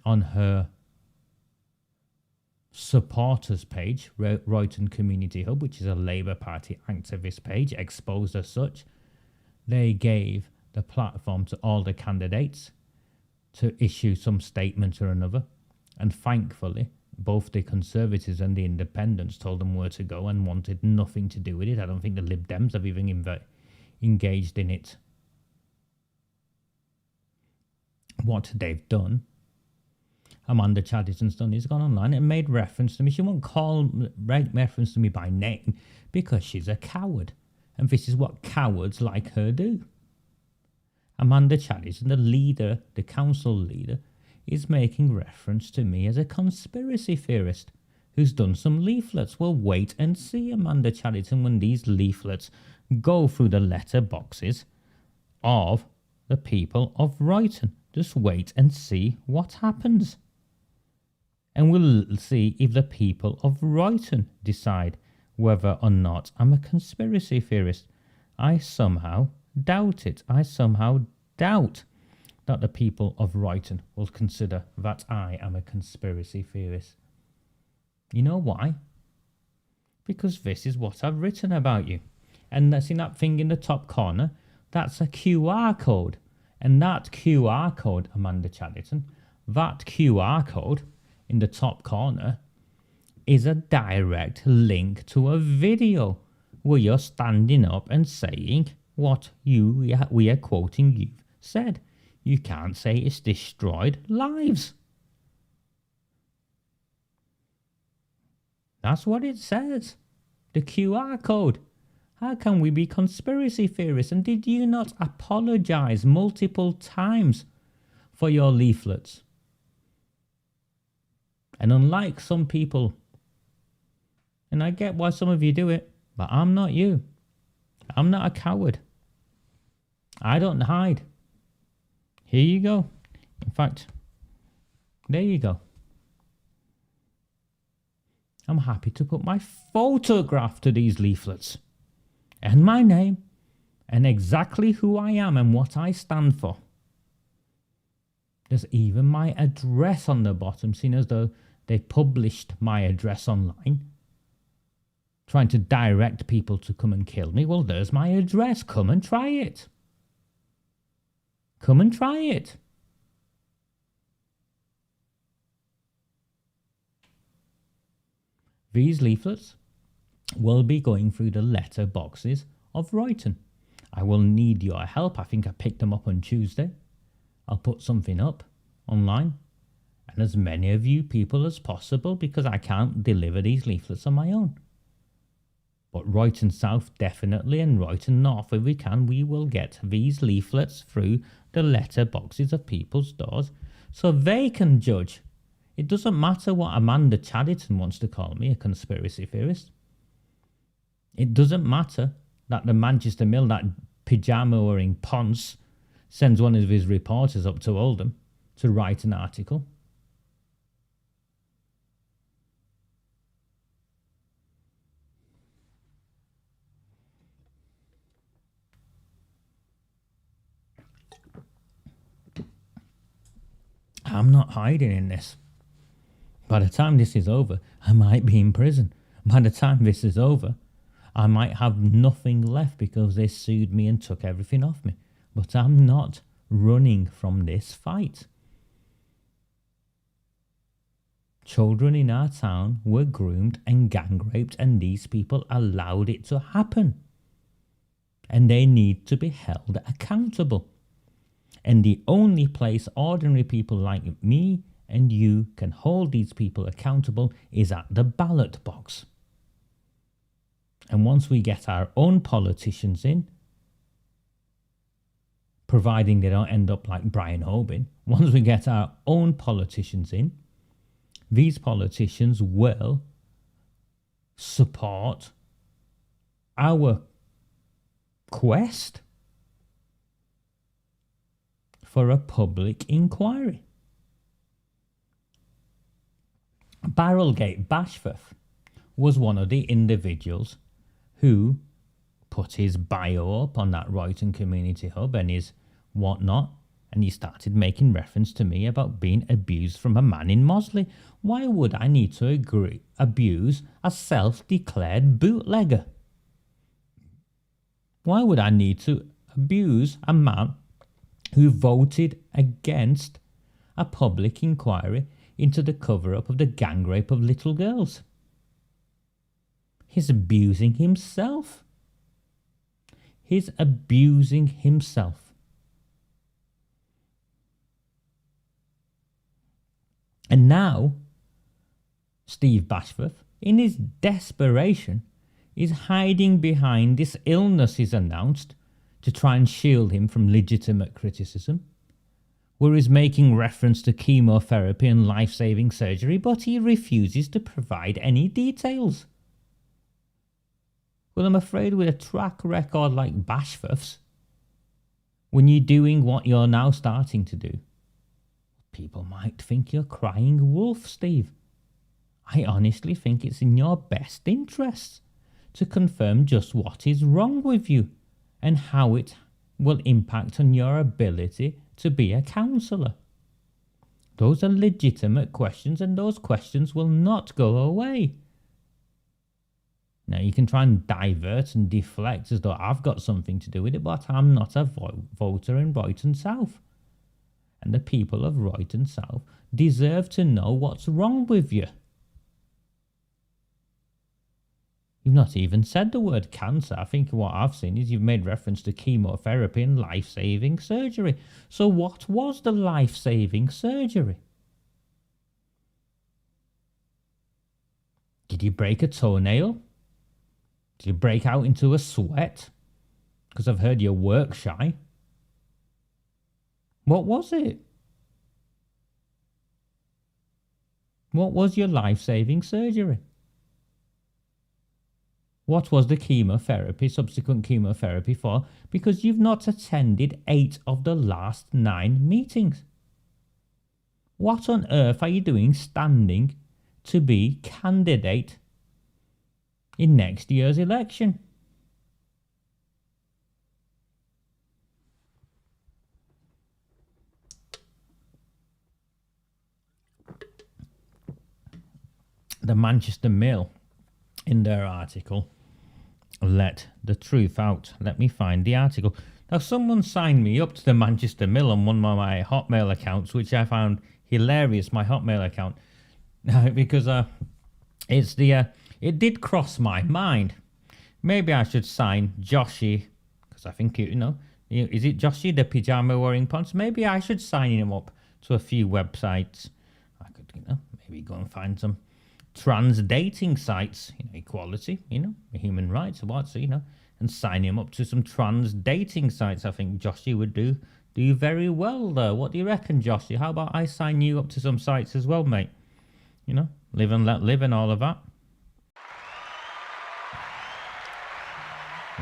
on her supporters page, Royton Community Hub, which is a Labour Party activist page, exposed as such, they gave the platform to all the candidates to issue some statement or another, and thankfully both the Conservatives and the Independents told them where to go and wanted nothing to do with it. I don't think the Lib Dems have even engaged in it. What they've done, Amanda Chadderton's done, is gone online and made reference to me. She won't make reference to me by name because she's a coward. And this is what cowards like her do. Amanda Chadderton, the leader, the council leader, is making reference to me as a conspiracy theorist who's done some leaflets. Well, wait and see, Amanda Chadderton, when these leaflets go through the letter boxes of the people of Royton. Just wait and see what happens. And we'll see if the people of Royton decide whether or not I'm a conspiracy theorist. I somehow doubt it. I somehow doubt that the people of Royton will consider that I am a conspiracy theorist. You know why? Because this is what I've written about you. And that's in that thing in the top corner. That's a QR code. And that QR code, Amanda Chadderton, that QR code in the top corner is a direct link to a video where you're standing up and saying what we are quoting you've said. You can't say it's destroyed lives. That's what it says. The QR code. How can we be conspiracy theorists? And did you not apologize multiple times for your leaflets? And unlike some people, and I get why some of you do it, but I'm not you. I'm not a coward. I don't hide. Here you go. In fact, there you go. I'm happy to put my photograph to these leaflets. And my name, and exactly who I am and what I stand for. There's even my address on the bottom, seeing as though they published my address online. trying to direct people to come and kill me. Well, there's my address. Come and try it. Come and try it. These leaflets will be going through the letter boxes of Royton. I will need your help. I think I picked them up on Tuesday. I'll put something up online, and as many of you people as possible, because I can't deliver these leaflets on my own. But Royton South definitely, and Royton North, if we can, we will get these leaflets through the letter boxes of people's doors so they can judge. It doesn't matter what Amanda Chadderton wants to call me, a conspiracy theorist. It doesn't matter that the Manchester Mill, that pyjama-wearing Ponce, sends one of his reporters up to Oldham to write an article. I'm not hiding in this. By the time this is over, I might be in prison. By the time this is over, I might have nothing left because they sued me and took everything off me. But I'm not running from this fight. Children in our town were groomed and gang raped, and these people allowed it to happen. And they need to be held accountable. And the only place ordinary people like me and you can hold these people accountable is at the ballot box. And once we get our own politicians in, providing they don't end up like Brian Hoban, once we get our own politicians in, these politicians will support our quest for a public inquiry. Barrelgate Bashforth was one of the individuals who put his bio up on that Royton Community Hub and his whatnot, and he started making reference to me about being abused from a man in Mosley. Why would I need to abuse a self-declared bootlegger? Why would I need to abuse a man who voted against a public inquiry into the cover-up of the gang rape of little girls? He's abusing himself. He's abusing himself. And now, Steve Bashforth, in his desperation, is hiding behind this illness he's announced to try and shield him from legitimate criticism, where he's making reference to chemotherapy and life-saving surgery, but he refuses to provide any details. Well, I'm afraid with a track record like Bashforth's, when you're doing what you're now starting to do, people might think you're crying wolf, Steve. I honestly think it's in your best interests to confirm just what is wrong with you and how it will impact on your ability to be a councillor. Those are legitimate questions, and those questions will not go away. Now, you can try and divert and deflect as though I've got something to do with it, but I'm not a voter in Royton South. And the people of Royton South deserve to know what's wrong with you. You've not even said the word cancer. I think what I've seen is you've made reference to chemotherapy and life-saving surgery. So what was the life-saving surgery? Did you break a toenail? Did you break out into a sweat? Because I've heard you're work shy. What was it? What was your life-saving surgery? What was the chemotherapy, subsequent chemotherapy for? Because you've not attended 8 of the last 9 meetings. What on earth are you doing standing to be candidate in next year's election? The Manchester Mill in their article, let the truth out. Let me find the article. Now, someone signed me up to the Manchester Mill on one of my Hotmail accounts, which I found hilarious, my Hotmail account, because it did cross my mind. Maybe I should sign Joshy, because I think, is it Joshy, the pyjama wearing pants? Maybe I should sign him up to a few websites. I could, maybe go and find some trans dating sites, equality, human rights, and sign him up to some trans dating sites. I think Joshy would do very well there. What do you reckon, Joshy? How about I sign you up to some sites as well, mate? Live and let live and all of that.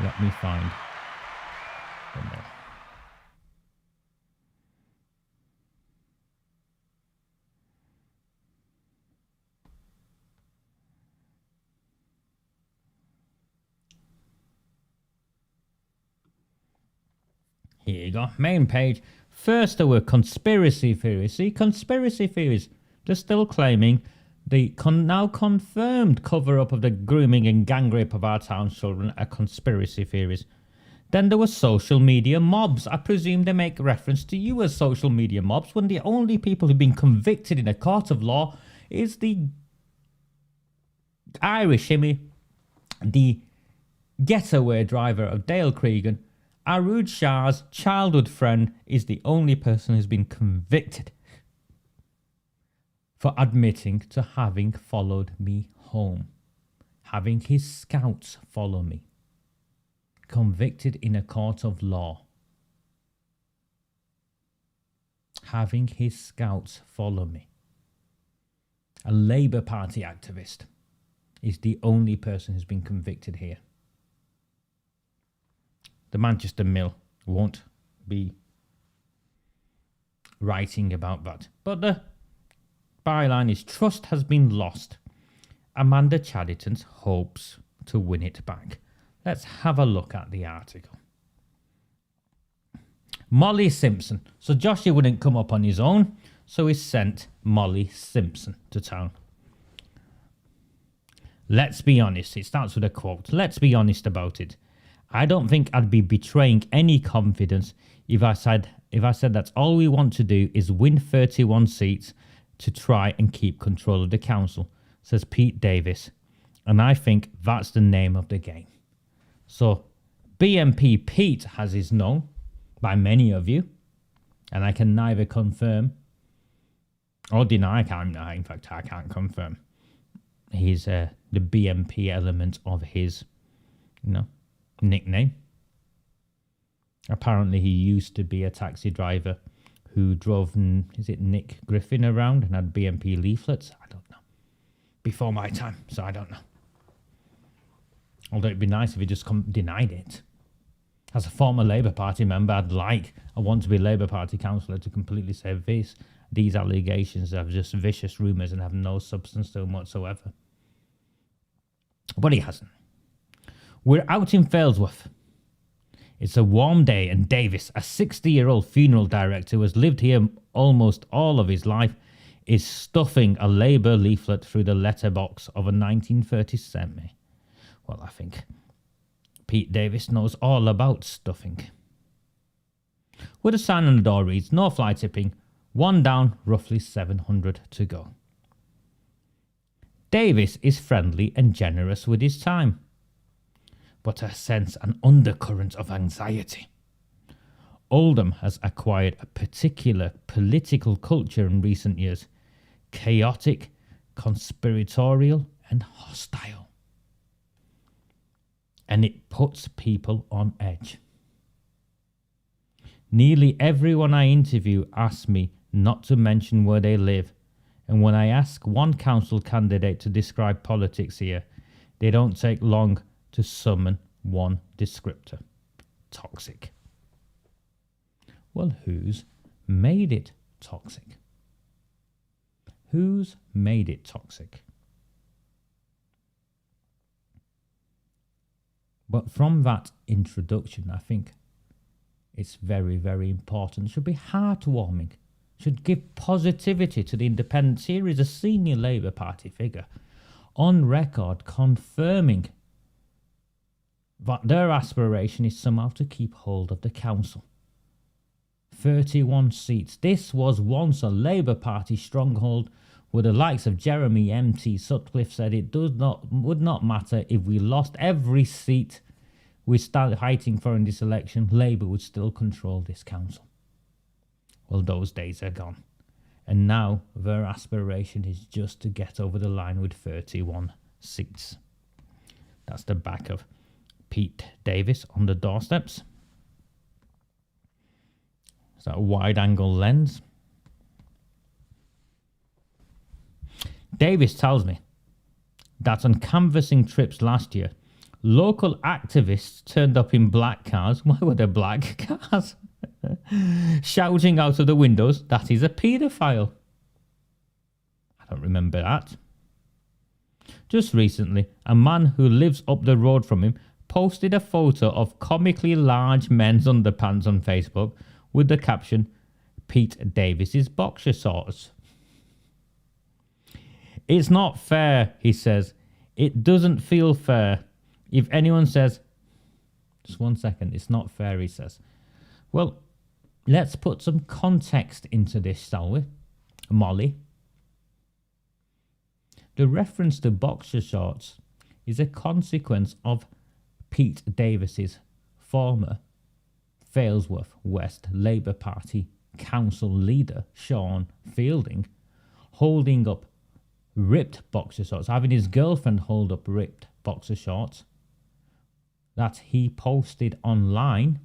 Let me find. Here you go, main page. First there were conspiracy theories. See, conspiracy theories. They're still claiming the now confirmed cover-up of the grooming and gang rape of our town children are conspiracy theories. Then there were social media mobs. I presume they make reference to you as social media mobs when the only people who've been convicted in a court of law is the Irish Himmy, the getaway driver of Dale Cregan. Arood Shah's childhood friend is the only person who's been convicted for admitting to having followed me home, having his scouts follow me. Convicted in a court of law. Having his scouts follow me. A Labour Party activist is the only person who's been convicted here. The Manchester Mill won't be writing about that. But the byline is trust has been lost. Amanda Chadderton's hopes to win it back. Let's have a look at the article. Molly Simpson. So Joshua wouldn't come up on his own, so he sent Molly Simpson to town. Let's be honest. It starts with a quote. Let's be honest about it. I don't think I'd be betraying any confidence if I said that all we want to do is win 31 seats to try and keep control of the council, says Pete Davis. And I think that's the name of the game. So BMP Pete, as is known by many of you, and I can neither confirm or deny, in fact I can't confirm, he's the BMP element of his, nickname. Apparently he used to be a taxi driver who drove, is it Nick Griffin around and had BMP leaflets? I don't know. Before my time, so I don't know. Although it'd be nice if he just denied it. As a former Labour Party member, I want to be Labour Party councillor to completely say these allegations are just vicious rumours and have no substance to them whatsoever. But he hasn't. We're out in Failsworth. It's a warm day and Davis, a 60-year-old funeral director who has lived here almost all of his life, is stuffing a Labour leaflet through the letterbox of a 1930s semi. Well, I think Pete Davis knows all about stuffing. With a sign on the door reads, no fly tipping, 1 down, roughly 700 to go. Davis is friendly and generous with his time, but I sense an undercurrent of anxiety. Oldham has acquired a particular political culture in recent years, chaotic, conspiratorial and hostile. And it puts people on edge. Nearly everyone I interview asks me not to mention where they live, and when I ask one council candidate to describe politics here, they don't take long to summon one descriptor: toxic. Well, who's made it toxic? Who's made it toxic? But from that introduction, I think it's very, very important. It should be heartwarming. Should give positivity to the independents. Here is a senior Labour Party figure on record confirming that their aspiration is somehow to keep hold of the council. 31 seats. This was once a Labour Party stronghold, where the likes of Jeremy M.T. Sutcliffe said it would not matter if we lost every seat we started fighting for in this election, Labour would still control this council. Well, those days are gone. And now their aspiration is just to get over the line with 31 seats. That's the back of Pete Davis on the doorsteps. Is that a wide-angle lens? Davis tells me that on canvassing trips last year, local activists turned up in black cars. Why were there black cars? Shouting out of the windows that he's a paedophile. I don't remember that. Just recently, a man who lives up the road from him posted a photo of comically large men's underpants on Facebook with the caption, Pete Davis's boxer shorts. It's not fair, he says. It doesn't feel fair. If anyone says, just 1 second, it's not fair, he says. Well, let's put some context into this, shall we? Molly. The reference to boxer shorts is a consequence of Pete Davis's former Failsworth West Labour Party council leader, Sean Fielding, holding up ripped boxer shorts, having his girlfriend hold up ripped boxer shorts that he posted online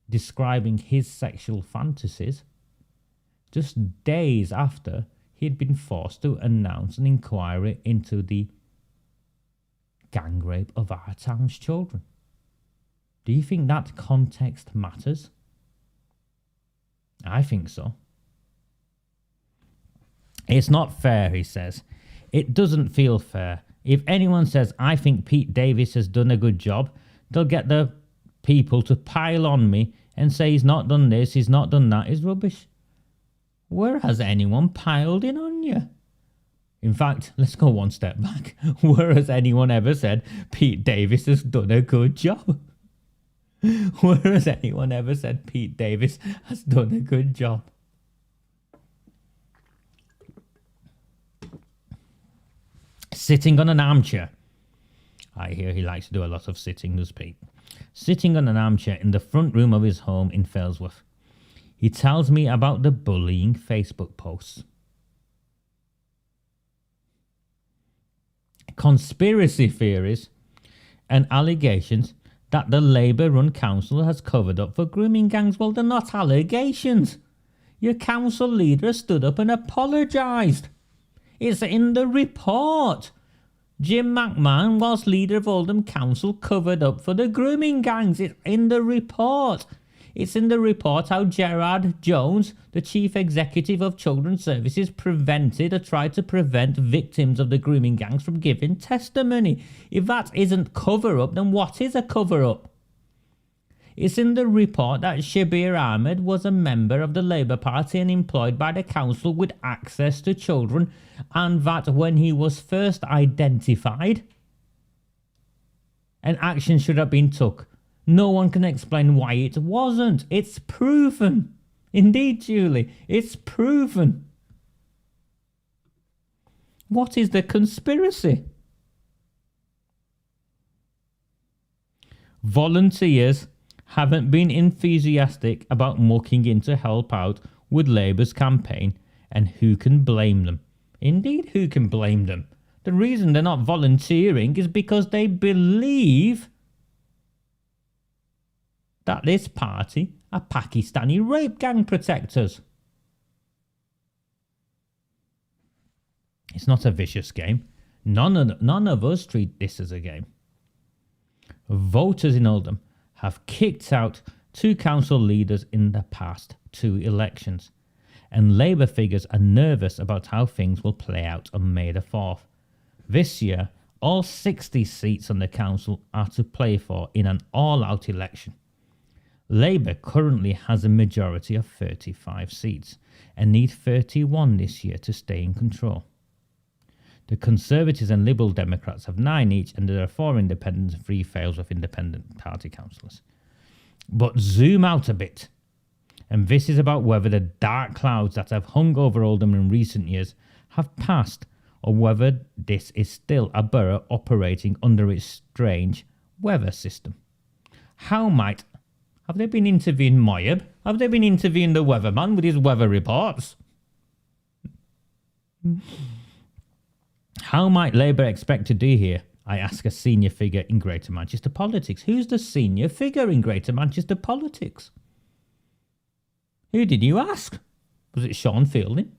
describing his sexual fantasies just days after he'd been forced to announce an inquiry into the gang rape of our town's children. Do you think that context matters? I think so. It's not fair, he says. It doesn't feel fair. If anyone says, I think Pete Davis has done a good job, they'll get the people to pile on me and say he's not done this, he's not done that, is rubbish. Where has anyone piled in on you? In fact, let's go one step back. Where has anyone ever said Pete Davis has done a good job? Where has anyone ever said Pete Davis has done a good job? Sitting on an armchair. I hear he likes to do a lot of sitting, does Pete. Sitting on an armchair in the front room of his home in Failsworth. He tells me about the bullying Facebook posts. Conspiracy theories and allegations that the Labour-run council has covered up for grooming gangs. Well, they're not allegations. Your council leader stood up and apologised. It's in the report. Jim McMahon, whilst leader of Oldham Council, covered up for the grooming gangs. It's in the report. It's in the report how Gerard Jones, the chief executive of Children's Services, prevented or tried to prevent victims of the grooming gangs from giving testimony. If that isn't cover-up, then what is a cover-up? It's in the report that Shabir Ahmed was a member of the Labour Party and employed by the council with access to children, and that when he was first identified, an action should have been took. No one can explain why it wasn't. It's proven. Indeed, Julie, it's proven. What is the conspiracy? Volunteers haven't been enthusiastic about mucking in to help out with Labour's campaign, and who can blame them? Indeed, who can blame them? The reason they're not volunteering is because they believe that this party are Pakistani rape gang protectors. It's not a vicious game. None of us treat this as a game. Voters in Oldham have kicked out 2 council leaders in the past 2 elections, and Labour figures are nervous about how things will play out on May the 4th. This year, all 60 seats on the council are to play for in an all-out election. Labour currently has a majority of 35 seats and need 31 this year to stay in control. The Conservatives and Liberal Democrats have 9 each, and there are 4 independents and 3 fails with independent party councillors. But zoom out a bit, and this is about whether the dark clouds that have hung over Oldham in recent years have passed, or whether this is still a borough operating under its strange weather system. Have they been interviewing Moyab? Have they been interviewing the weatherman with his weather reports? How might Labour expect to do here? I ask a senior figure in Greater Manchester politics. Who's the senior figure in Greater Manchester politics? Who did you ask? Was it Sean Fielding?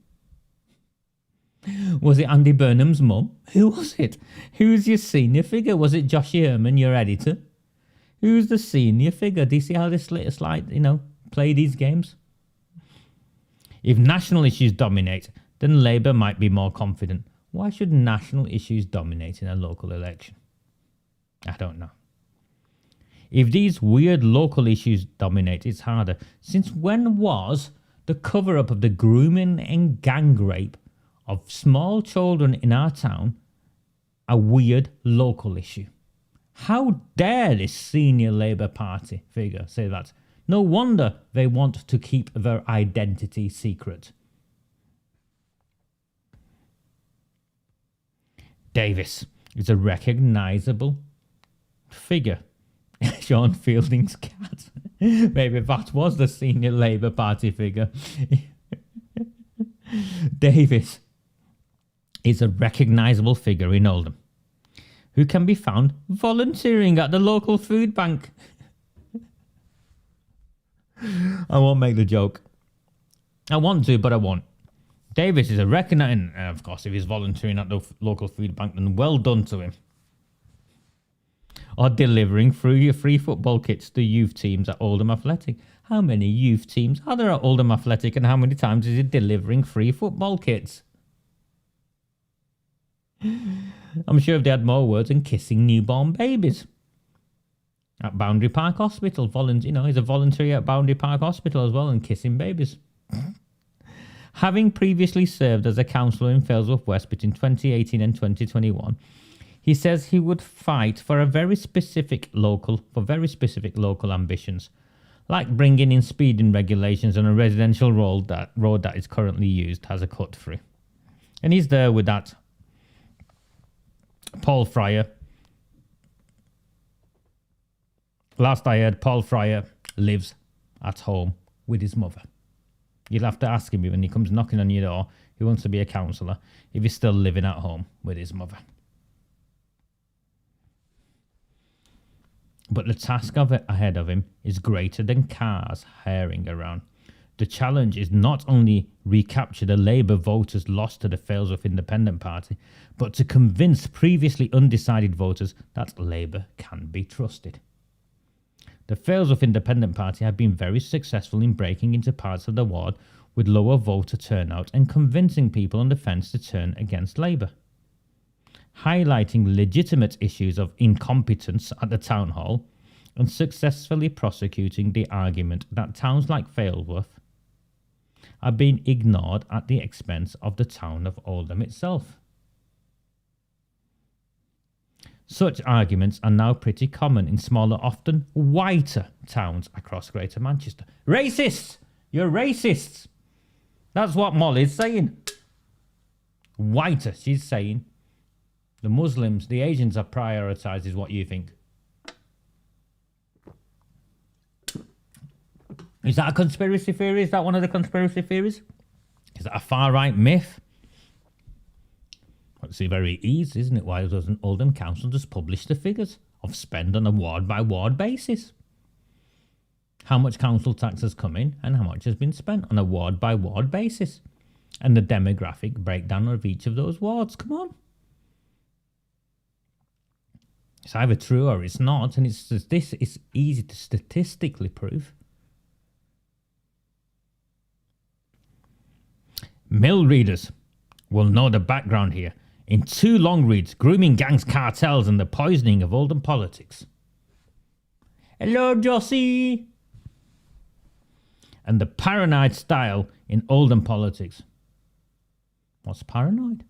Was it Andy Burnham's mum? Who was it? Who's your senior figure? Was it Joshie Herman, your editor? Who's the senior figure? Do you see how this play these games? If national issues dominate, then Labour might be more confident. Why should national issues dominate in a local election? I don't know. If these weird local issues dominate, it's harder. Since when was the cover-up of the grooming and gang rape of small children in our town a weird local issue? How dare this senior Labour Party figure say that? No wonder they want to keep their identity secret. Davis is a recognisable figure. Sean Fielding's cat. Maybe that was the senior Labour Party figure. Davis is a recognisable figure in Oldham who can be found volunteering at the local food bank. I won't make the joke. I want to, but I won't. Davis is a recognised, of course, if he's volunteering at the local food bank, then well done to him. Or delivering through your free football kits to youth teams at Oldham Athletic. How many youth teams are there at Oldham Athletic, and how many times is he delivering free football kits? I'm sure if they had more words than kissing newborn babies. At Boundary Park Hospital, he's a volunteer at Boundary Park Hospital as well, and kissing babies. Having previously served as a councillor in Failsworth West between 2018 and 2021, he says he would fight for very specific local ambitions, like bringing in speeding regulations on a residential road that is currently used as a cut-through. And he's there with that Paul Fryer. Last I heard, Paul Fryer lives at home with his mother. You'll have to ask him when he comes knocking on your door, he wants to be a councillor, if he's still living at home with his mother. But the task ahead of him is greater than cars herring around. The challenge is not only recapture the Labour voters lost to the Failsworth Independent Party, but to convince previously undecided voters that Labour can be trusted. The Failsworth Independent Party have been very successful in breaking into parts of the ward with lower voter turnout and convincing people on the fence to turn against Labour. Highlighting legitimate issues of incompetence at the town hall and successfully prosecuting the argument that towns like Failsworth are being ignored at the expense of the town of Oldham itself. Such arguments are now pretty common in smaller, often whiter towns across Greater Manchester. Racists! You're racists! That's what Molly's saying. Whiter, she's saying. The Muslims, the Asians are prioritised, is what you think. Is that a conspiracy theory? Is that one of the conspiracy theories? Is that a far-right myth? It's very easy, isn't it? Why doesn't Oldham Council just publish the figures of spend on a ward-by-ward basis? How much council tax has come in and how much has been spent on a ward-by-ward basis? And the demographic breakdown of each of those wards. Come on. It's either true or it's not, and it's easy to statistically prove. Mill readers will know the background here. In 2 long reads, grooming gangs, cartels, and the poisoning of Oldham politics. Hello, Jossie! And the paranoid style in Oldham politics. What's paranoid?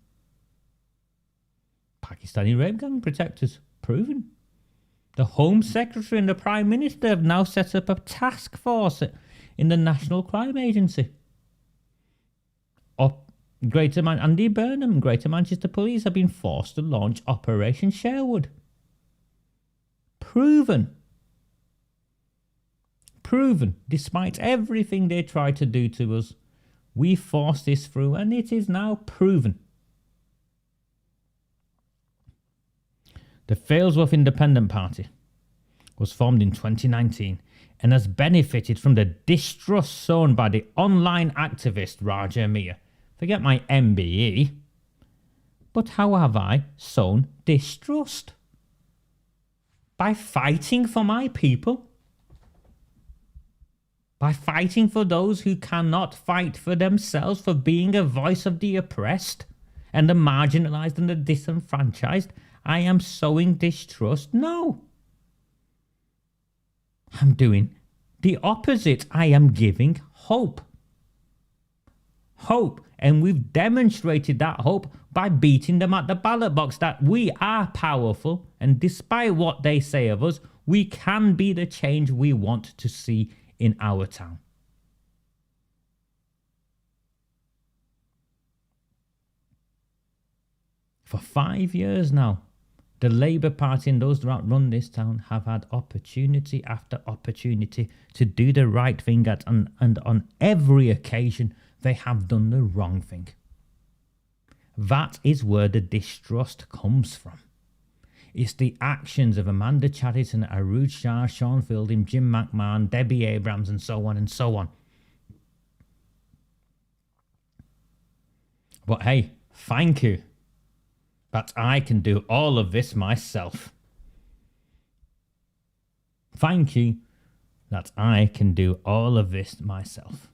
Pakistani rape gang protectors. Proven. The Home Secretary and the Prime Minister have now set up a task force in the National Crime Agency. Andy Burnham, Greater Manchester Police have been forced to launch Operation Sherwood. Proven. Despite everything they tried to do to us, we forced this through and it is now proven. The Failsworth Independent Party was formed in 2019 and has benefited from the distrust sown by the online activist Raja Mia. Forget my MBE. But how have I sown distrust? By fighting for my people. By fighting for those who cannot fight for themselves, for being a voice of the oppressed and the marginalised and the disenfranchised. I am sowing distrust? No. I'm doing the opposite. I am giving hope. Hope. And we've demonstrated that hope by beating them at the ballot box, that we are powerful, and despite what they say of us, we can be the change we want to see in our town. For 5 years now, the Labour Party and those that run this town have had opportunity after opportunity to do the right thing and on every occasion they have done the wrong thing. That is where the distrust comes from. It's the actions of Amanda Chadderton, Arooj Shah, Sean Fielding, Jim McMahon, Debbie Abrams, and so on and so on. But hey, thank you that I can do all of this myself. Thank you that I can do all of this myself.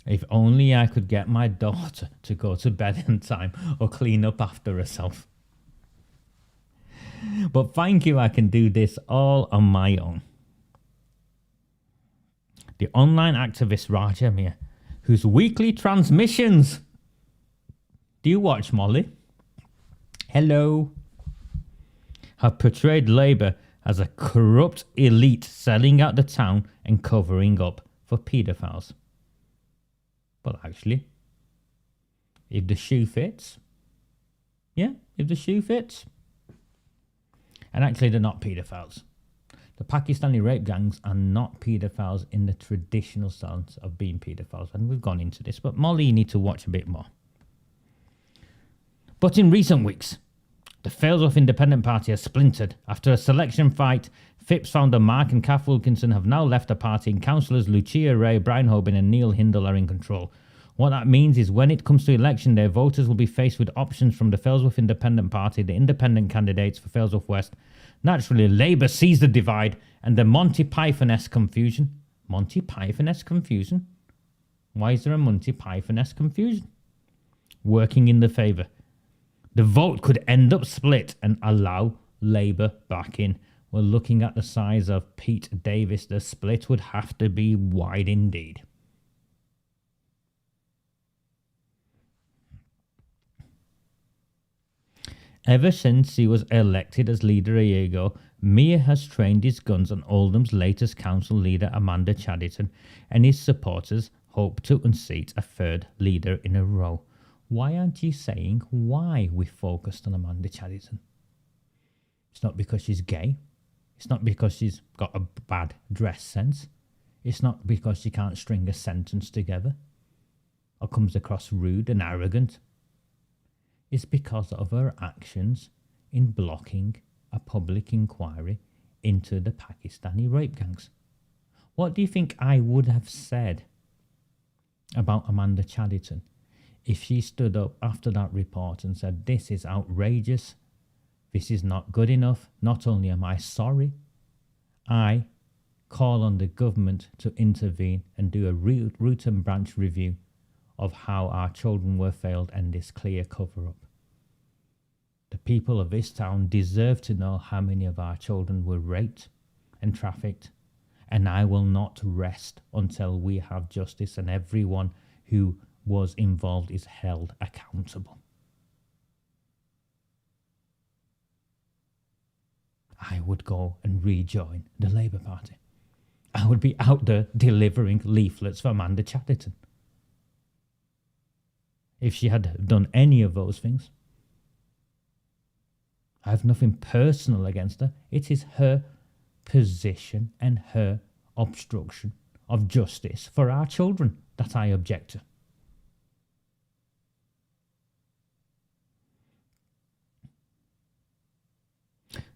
If only I could get my daughter to go to bed in time or clean up after herself. But thank you, I can do this all on my own. The online activist Raja Mia, whose weekly transmissions... Do you watch, Molly? Hello. Have portrayed Labour as a corrupt elite selling out the town and covering up for paedophiles. Well, actually, if the shoe fits, yeah, if the shoe fits. And actually, they're not paedophiles. The Pakistani rape gangs are not paedophiles in the traditional sense of being paedophiles. And we've gone into this, but Molly, you need to watch a bit more. But in recent weeks, the Failsworth Independent Party has splintered. After a selection fight, Phipps founder Mark and Kath Wilkinson have now left the party, and councillors Lucia Ray, Brian Hoban and Neil Hindle are in control. What that means is when it comes to election day, voters will be faced with options from the Failsworth Independent Party, the independent candidates for Failsworth West. Naturally, Labour sees the divide and the Monty Python-esque confusion. Monty Python-esque confusion? Why is there a Monty Python-esque confusion? Working in their favour. The vote could end up split and allow Labour back in. Well, looking at the size of Pete Davis, the split would have to be wide indeed. Ever since he was elected as leader a year ago, Mia has trained his guns on Oldham's latest council leader, Amanda Chadderton, and his supporters hope to unseat a third leader in a row. Why aren't you saying why we focused on Amanda Chadderton? It's not because she's gay. It's not because she's got a bad dress sense. It's not because she can't string a sentence together or comes across rude and arrogant. It's because of her actions in blocking a public inquiry into the Pakistani rape gangs. What do you think I would have said about Amanda Chadderton if she stood up after that report and said, this is outrageous, this is not good enough, not only am I sorry, I call on the government to intervene and do a root and branch review of how our children were failed and this clear cover-up. The people of this town deserve to know how many of our children were raped and trafficked, and I will not rest until we have justice and everyone who was involved is held accountable. I would go and rejoin the Labour Party. I would be out there delivering leaflets for Amanda Chadderton. If she had done any of those things. I have nothing personal against her. It is her position and her obstruction of justice for our children that I object to.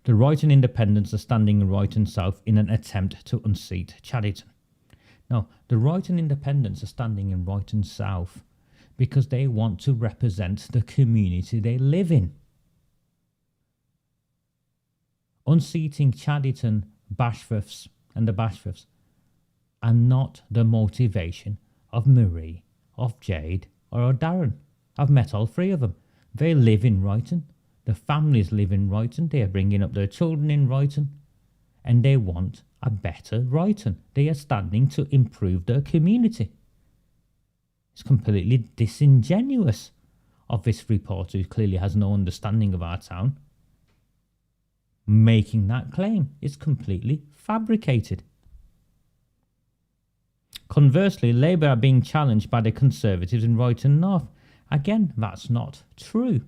The right and independents are standing in Royton South in an attempt to unseat Chadderton. Now, the right and independents are standing in Royton South because they want to represent the community they live in. Unseating Chadderton, Bashforths and the Bashforths are not the motivation of Marie, of Jade or of Darren. I've met all three of them. They live in Royton. The families live in Royton. They are bringing up their children in Royton. And they want a better Royton. They are standing to improve their community. It's completely disingenuous of this reporter who clearly has no understanding of our town. Making that claim is completely fabricated. Conversely, Labour are being challenged by the Conservatives in Royton North. Again, that's not true.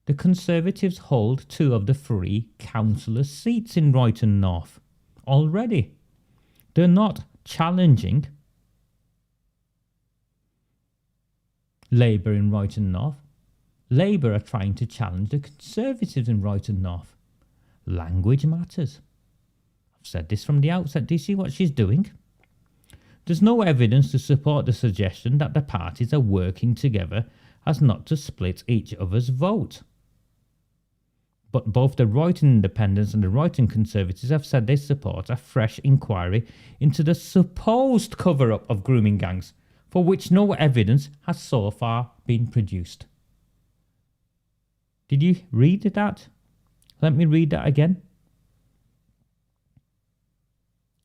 The Conservatives hold 2 of the 3 councillor seats in Royton North already. They're not challenging Labour in Royton North. Labour are trying to challenge the Conservatives in Royton North. Language matters. I've said this from the outset. Do you see what she's doing? There's no evidence to support the suggestion that the parties are working together as not to split each other's vote. But both the Royton Independents and the Royton Conservatives have said they support a fresh inquiry into the supposed cover-up of grooming gangs, for which no evidence has so far been produced. Did you read that? Let me read that again.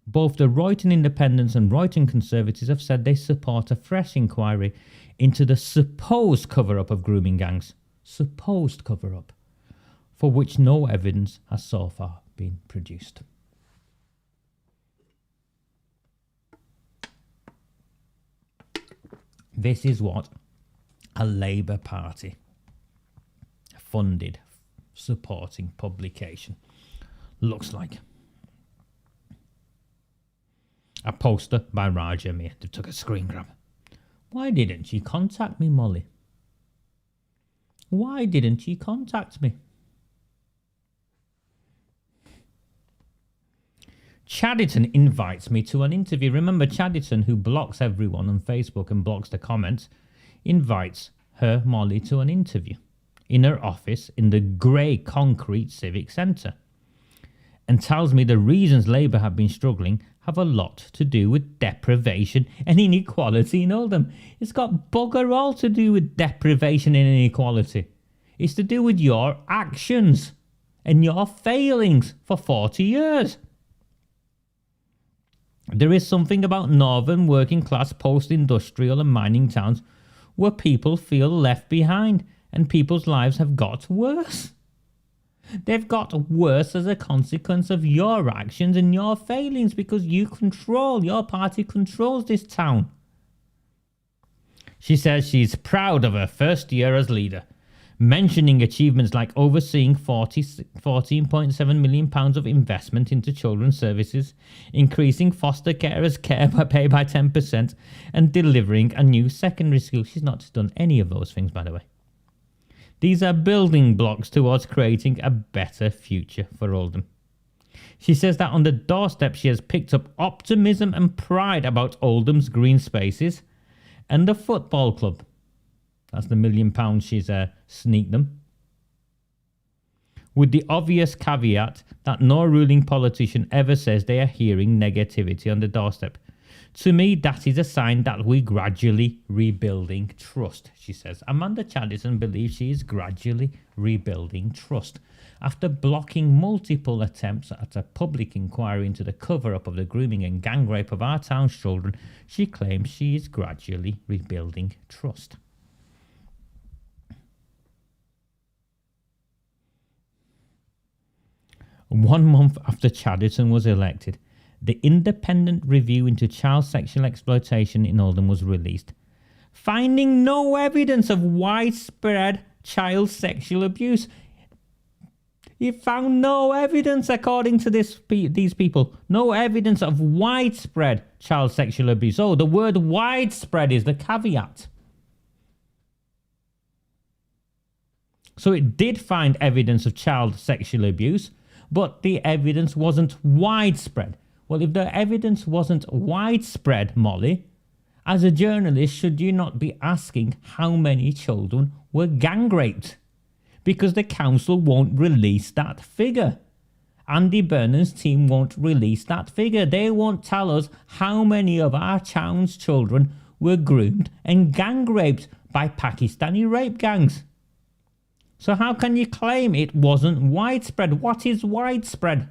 Both the Royton Independents and Royton Conservatives have said they support a fresh inquiry into the supposed cover-up of grooming gangs. Supposed cover-up. For which no evidence has so far been produced. This is what a Labour Party funded supporting publication looks like. A poster by Raja Mir. They took a screen grab. Why didn't you contact me, Molly? Why didn't you contact me? Chadderton invites me to an interview. Remember, Chadderton, who blocks everyone on Facebook and blocks the comments, invites her, Molly, to an interview in her office in the grey concrete civic centre, and tells me the reasons Labour have been struggling have a lot to do with deprivation and inequality in Oldham. It's got bugger all to do with deprivation and inequality. It's to do with your actions and your failings for 40 years. There is something about northern working class post-industrial and mining towns where people feel left behind and people's lives have got worse. They've got worse as a consequence of your actions and your failings because your party controls this town. She says she's proud of her first year as leader, mentioning achievements like overseeing £14.7 million of investment into children's services, increasing foster carers' care pay by 10%, and delivering a new secondary school. She's not done any of those things, by the way. These are building blocks towards creating a better future for Oldham. She says that on the doorstep she has picked up optimism and pride about Oldham's green spaces and the football club. That's the £1 million she's sneaked them. With the obvious caveat that no ruling politician ever says they are hearing negativity on the doorstep. To me, that is a sign that we're gradually rebuilding trust, she says. Amanda Chadderton believes she is gradually rebuilding trust. After blocking multiple attempts at a public inquiry into the cover-up of the grooming and gang rape of our town's children, she claims she is gradually rebuilding trust. One month after Chadderton was elected, the independent review into child sexual exploitation in Oldham was released, finding no evidence of widespread child sexual abuse. It found no evidence, according to these people, no evidence of widespread child sexual abuse. Oh, the word widespread is the caveat. So it did find evidence of child sexual abuse, but the evidence wasn't widespread. Well, if the evidence wasn't widespread, Molly, as a journalist, should you not be asking how many children were gang raped? Because the council won't release that figure. Andy Burnham's team won't release that figure. They won't tell us how many of our town's children were groomed and gang raped by Pakistani rape gangs. So how can you claim it wasn't widespread? What is widespread?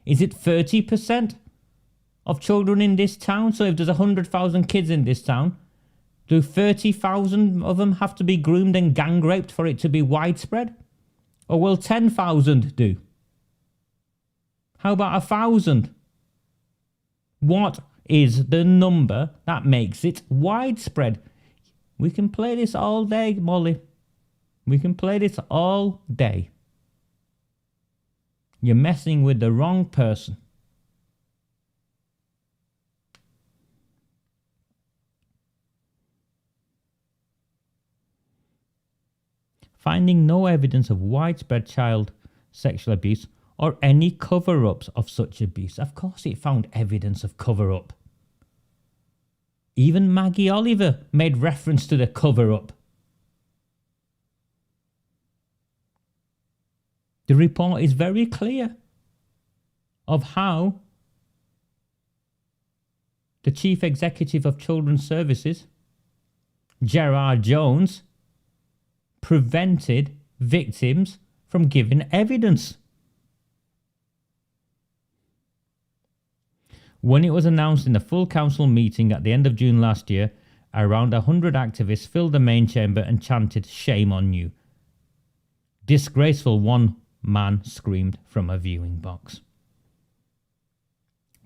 Is it 30% of children in this town? So if there's 100,000 kids in this town, do 30,000 of them have to be groomed and gang raped for it to be widespread? Or will 10,000 do? How about 1,000? What is the number that makes it widespread? We can play this all day, Molly. We can play this all day. You're messing with the wrong person. Finding no evidence of widespread child sexual abuse or any cover-ups of such abuse. Of course it found evidence of cover-up. Even Maggie Oliver made reference to the cover-up. The report is very clear of how the Chief Executive of Children's Services, Gerard Jones, prevented victims from giving evidence. When it was announced in a full council meeting at the end of June last year, around 100 activists filled the main chamber and chanted, "Shame on you." Disgraceful, one man screamed from a viewing box.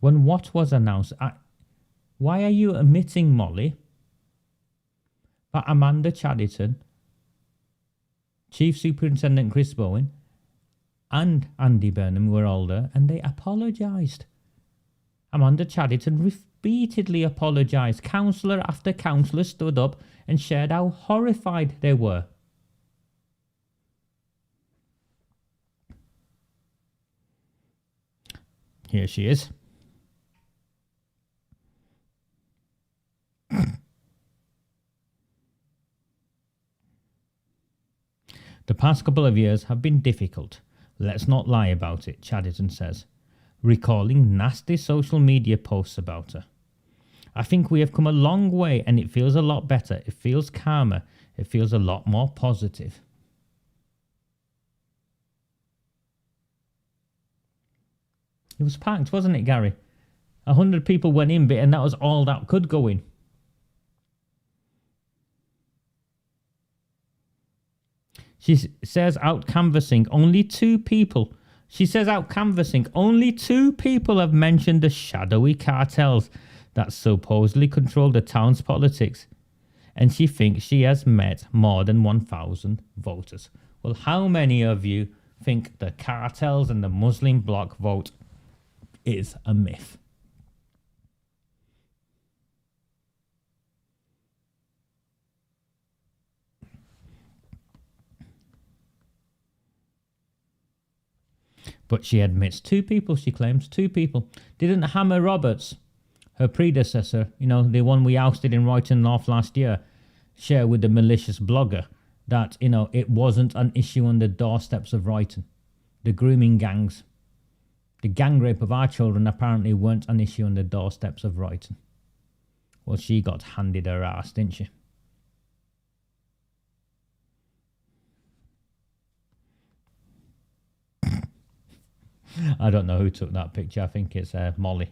When what was announced, why are you omitting, Molly, that Amanda Chadderton, Chief Superintendent Chris Bowen, and Andy Burnham were older, and they apologised. Amanda Chadderton repeatedly apologised. Councillor after councillor stood up and shared how horrified they were. Here she is. The past couple of years have been difficult. Let's not lie about it, Chadderton says, recalling nasty social media posts about her. I think we have come a long way and it feels a lot better. It feels calmer. It feels a lot more positive. It was packed, wasn't it, Gary? 100 people went in, and that was all that could go in. She says out canvassing, only two people have mentioned the shadowy cartels that supposedly control the town's politics. And she thinks she has met more than 1,000 voters. Well, how many of you think the cartels and the Muslim bloc vote is a myth? But she admits two people, she claims, two people. Didn't Hammer Roberts, her predecessor, the one we ousted in Royton North last year, share with the malicious blogger that, it wasn't an issue on the doorsteps of Royton? The grooming gangs, the gang rape of our children apparently weren't an issue on the doorsteps of Royton. Well, she got handed her ass, didn't she? I don't know who took that picture. I think it's Molly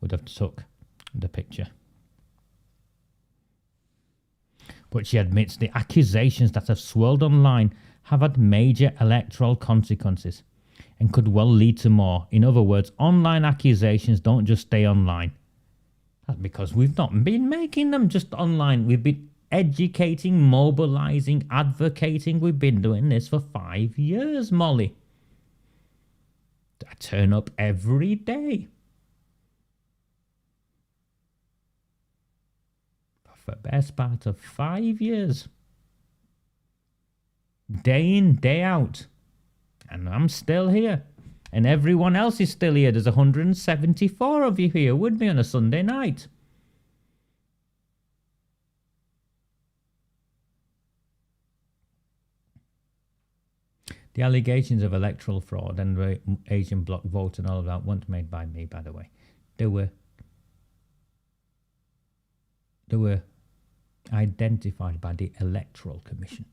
would have took the picture. But she admits the accusations that have swirled online have had major electoral consequences and could well lead to more. In other words, online accusations don't just stay online. That's because we've not been making them just online. We've been educating, mobilising, advocating. We've been doing this for 5 years, Molly. I turn up every day. For the best part of 5 years. Day in, day out. And I'm still here. And everyone else is still here. There's 174 of you here with me on a Sunday night. The allegations of electoral fraud and the Asian bloc vote and all of that weren't made by me, by the way. They were identified by the Electoral Commission.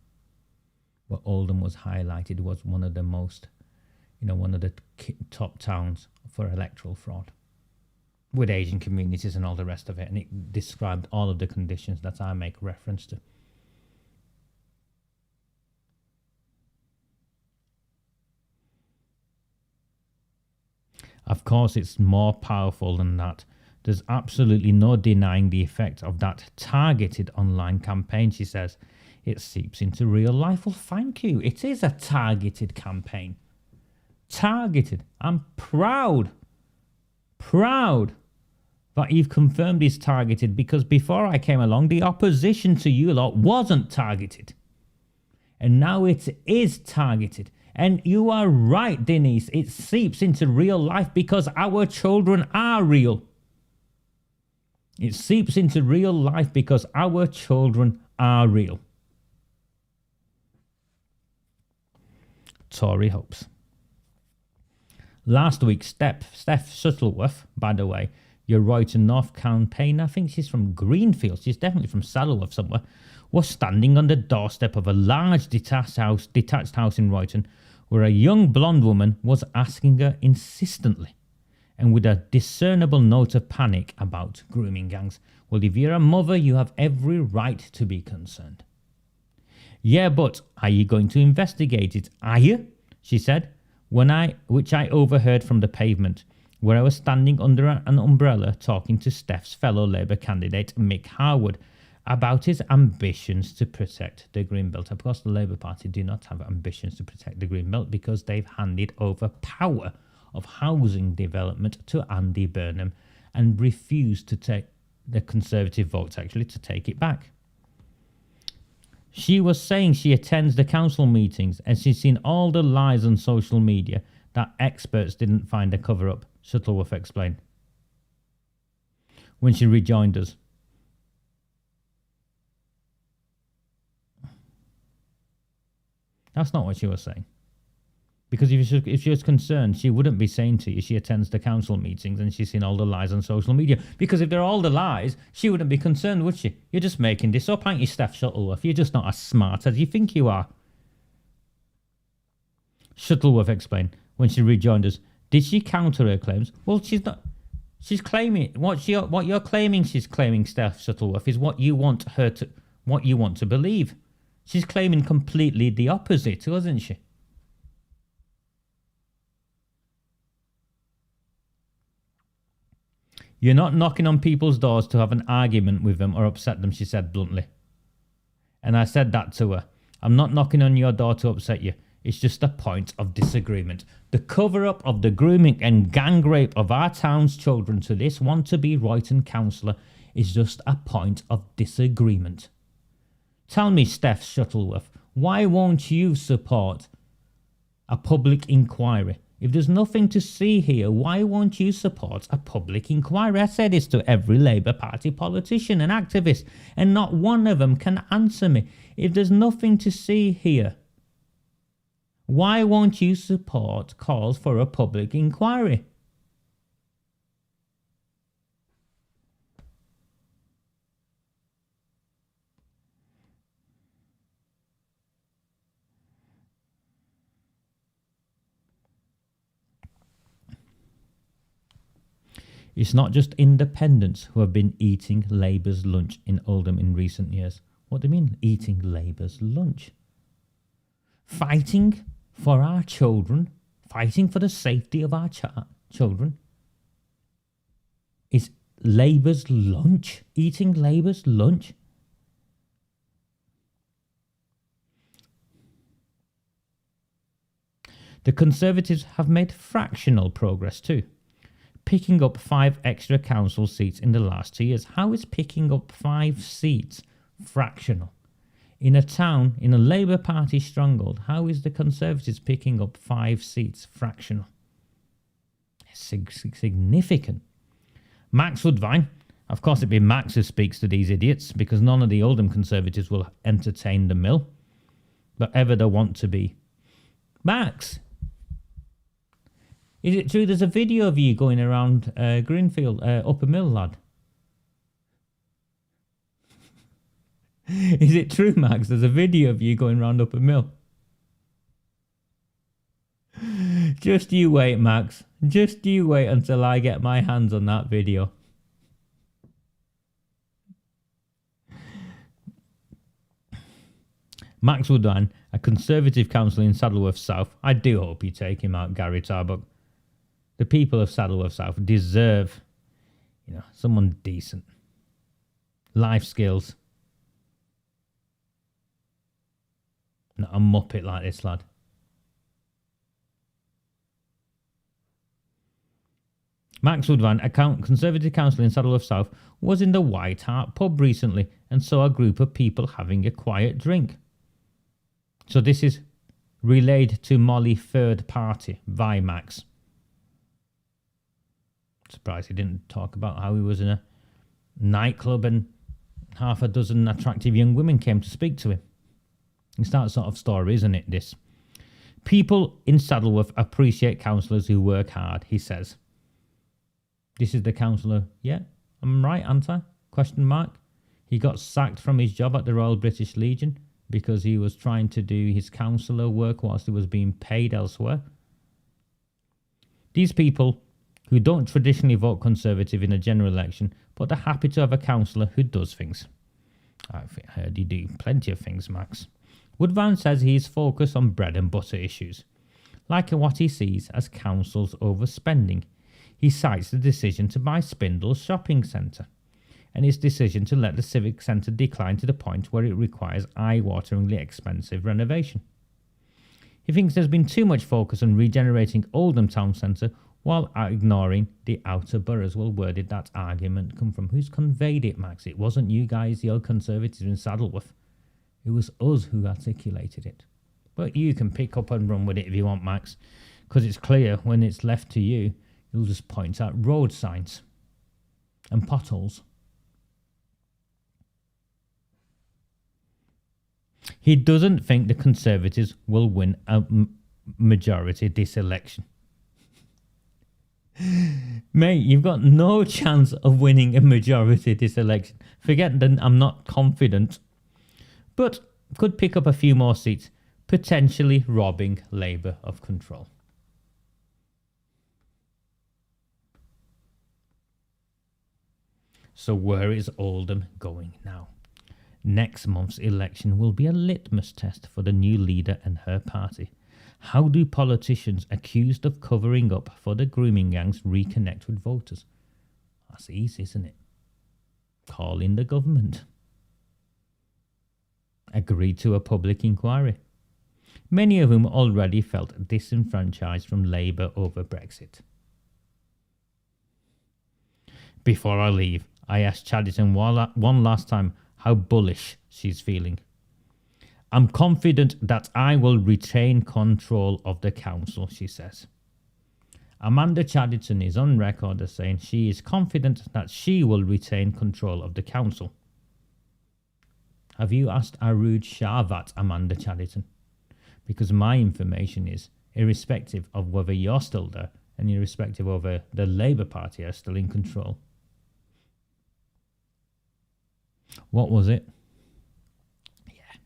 What Oldham was highlighted was one of the most, one of the top towns for electoral fraud, with Asian communities and all the rest of it, and it described all of the conditions that I make reference to. Of course, it's more powerful than that. There's absolutely no denying the effect of that targeted online campaign, she says. It seeps into real life. Well, thank you. It is a targeted campaign. Targeted. I'm proud that you've confirmed it's targeted, because before I came along, the opposition to you lot wasn't targeted. And now it is targeted. And you are right, Denise. It seeps into real life because our children are real. It seeps into real life because our children are real. Tory hopes. Last week, Steph Shuttleworth, by the way, your Royton North campaign, I think she's from Greenfield, she's definitely from Saddleworth somewhere, was standing on the doorstep of a large detached house in Royton, where a young blonde woman was asking her insistently, and with a discernible note of panic, about grooming gangs. Well, if you're a mother, you have every right to be concerned. Yeah, but are you going to investigate it? Are you? She said, which I overheard from the pavement, where I was standing under an umbrella talking to Steph's fellow Labour candidate, Mick Harwood, about his ambitions to protect the Greenbelt. Of course, the Labour Party do not have ambitions to protect the Greenbelt because they've handed over power of housing development to Andy Burnham and refused to take the Conservative votes, actually, to take it back. She was saying she attends the council meetings and she's seen all the lies on social media that experts didn't find a cover-up, Shuttleworth explained. When she rejoined us. That's not what she was saying. Because if she was concerned, she wouldn't be saying to you she attends the council meetings and she's seen all the lies on social media. Because if they're all the lies, she wouldn't be concerned, would she? You're just making this up, aren't you, Steph Shuttleworth? You're just not as smart as you think you are. Shuttleworth explained when she rejoined us. Did she counter her claims? Well, she's not. She's claiming what you're claiming. She's claiming, Steph Shuttleworth, is what you want to believe. She's claiming completely the opposite, wasn't she? You're not knocking on people's doors to have an argument with them or upset them, she said bluntly. And I said that to her. I'm not knocking on your door to upset you. It's just a point of disagreement. The cover-up of the grooming and gang rape of our town's children to this want-to-be Royton councillor is just a point of disagreement. Tell me, Steph Shuttleworth, why won't you support a public inquiry? If there's nothing to see here, why won't you support a public inquiry? I say this to every Labour Party politician and activist, and not one of them can answer me. If there's nothing to see here, why won't you support calls for a public inquiry? It's not just independents who have been eating Labour's lunch in Oldham in recent years. What do you mean, eating Labour's lunch? Fighting for our children, fighting for the safety of our children, is Labour's lunch? Eating Labour's lunch? The Conservatives have made fractional progress too, picking up 5 extra council seats in the last 2 years. How is picking up 5 seats fractional? In a town, in a Labour Party stronghold, how is the Conservatives picking up 5 seats fractional? It's significant. Max Woodvine, of course it'd be Max who speaks to these idiots, because none of the Oldham Conservatives will entertain the mill, but ever they want to be. Max, is it true there's a video of you going around Greenfield, Upper Mill, lad? Is it true, Max? There's a video of you going around Upper Mill. Just you wait, Max. Just you wait until I get my hands on that video. Max Woodvine, a Conservative councillor in Saddleworth South. I do hope you take him out, Gary Tarbuck. The people of Saddleworth South deserve, someone decent. Life skills. Not a muppet like this lad. Max Woodvine, a Conservative councillor in Saddleworth South, was in the White Hart pub recently and saw a group of people having a quiet drink. So this is relayed to Molly third party by Max. Surprised he didn't talk about how he was in a nightclub and half a dozen attractive young women came to speak to him. It's that sort of story, isn't it, this? People in Saddleworth appreciate councillors who work hard, he says. This is the councillor. Yeah, I'm right, aren't I? Question mark. He got sacked from his job at the Royal British Legion because he was trying to do his councillor work whilst he was being paid elsewhere. These people who don't traditionally vote Conservative in a general election, but are happy to have a councillor who does things. I've heard you do plenty of things, Max. Woodvine says he is focused on bread and butter issues, like what he sees as council's overspending. He cites the decision to buy Spindle's shopping centre and his decision to let the civic centre decline to the point where it requires eye-wateringly expensive renovation. He thinks there's been too much focus on regenerating Oldham Town Centre while ignoring the outer boroughs. Well, where did that argument come from? Who's conveyed it, Max? It wasn't you guys, the old Conservatives in Saddleworth. It was us who articulated it. But you can pick up and run with it if you want, Max, because it's clear when it's left to you, you'll just point out road signs and potholes. He doesn't think the Conservatives will win a majority this election. Mate, you've got no chance of winning a majority this election. Forget that I'm not confident. But could pick up a few more seats, potentially robbing Labour of control. So where is Oldham going now? Next month's election will be a litmus test for the new leader and her party. How do politicians accused of covering up for the grooming gangs reconnect with voters? That's easy, isn't it? Call in the government. Agree to a public inquiry. Many of whom already felt disenfranchised from Labour over Brexit. Before I leave, I asked Chadderton one last time how bullish she's feeling. I'm confident that I will retain control of the council, she says. Amanda Chadderton is on record as saying she is confident that she will retain control of the council. Have you asked Arooj Sharvat, Amanda Chadderton? Because my information is, irrespective of whether you're still there and irrespective of whether the Labour Party are still in control. What was it? Yeah.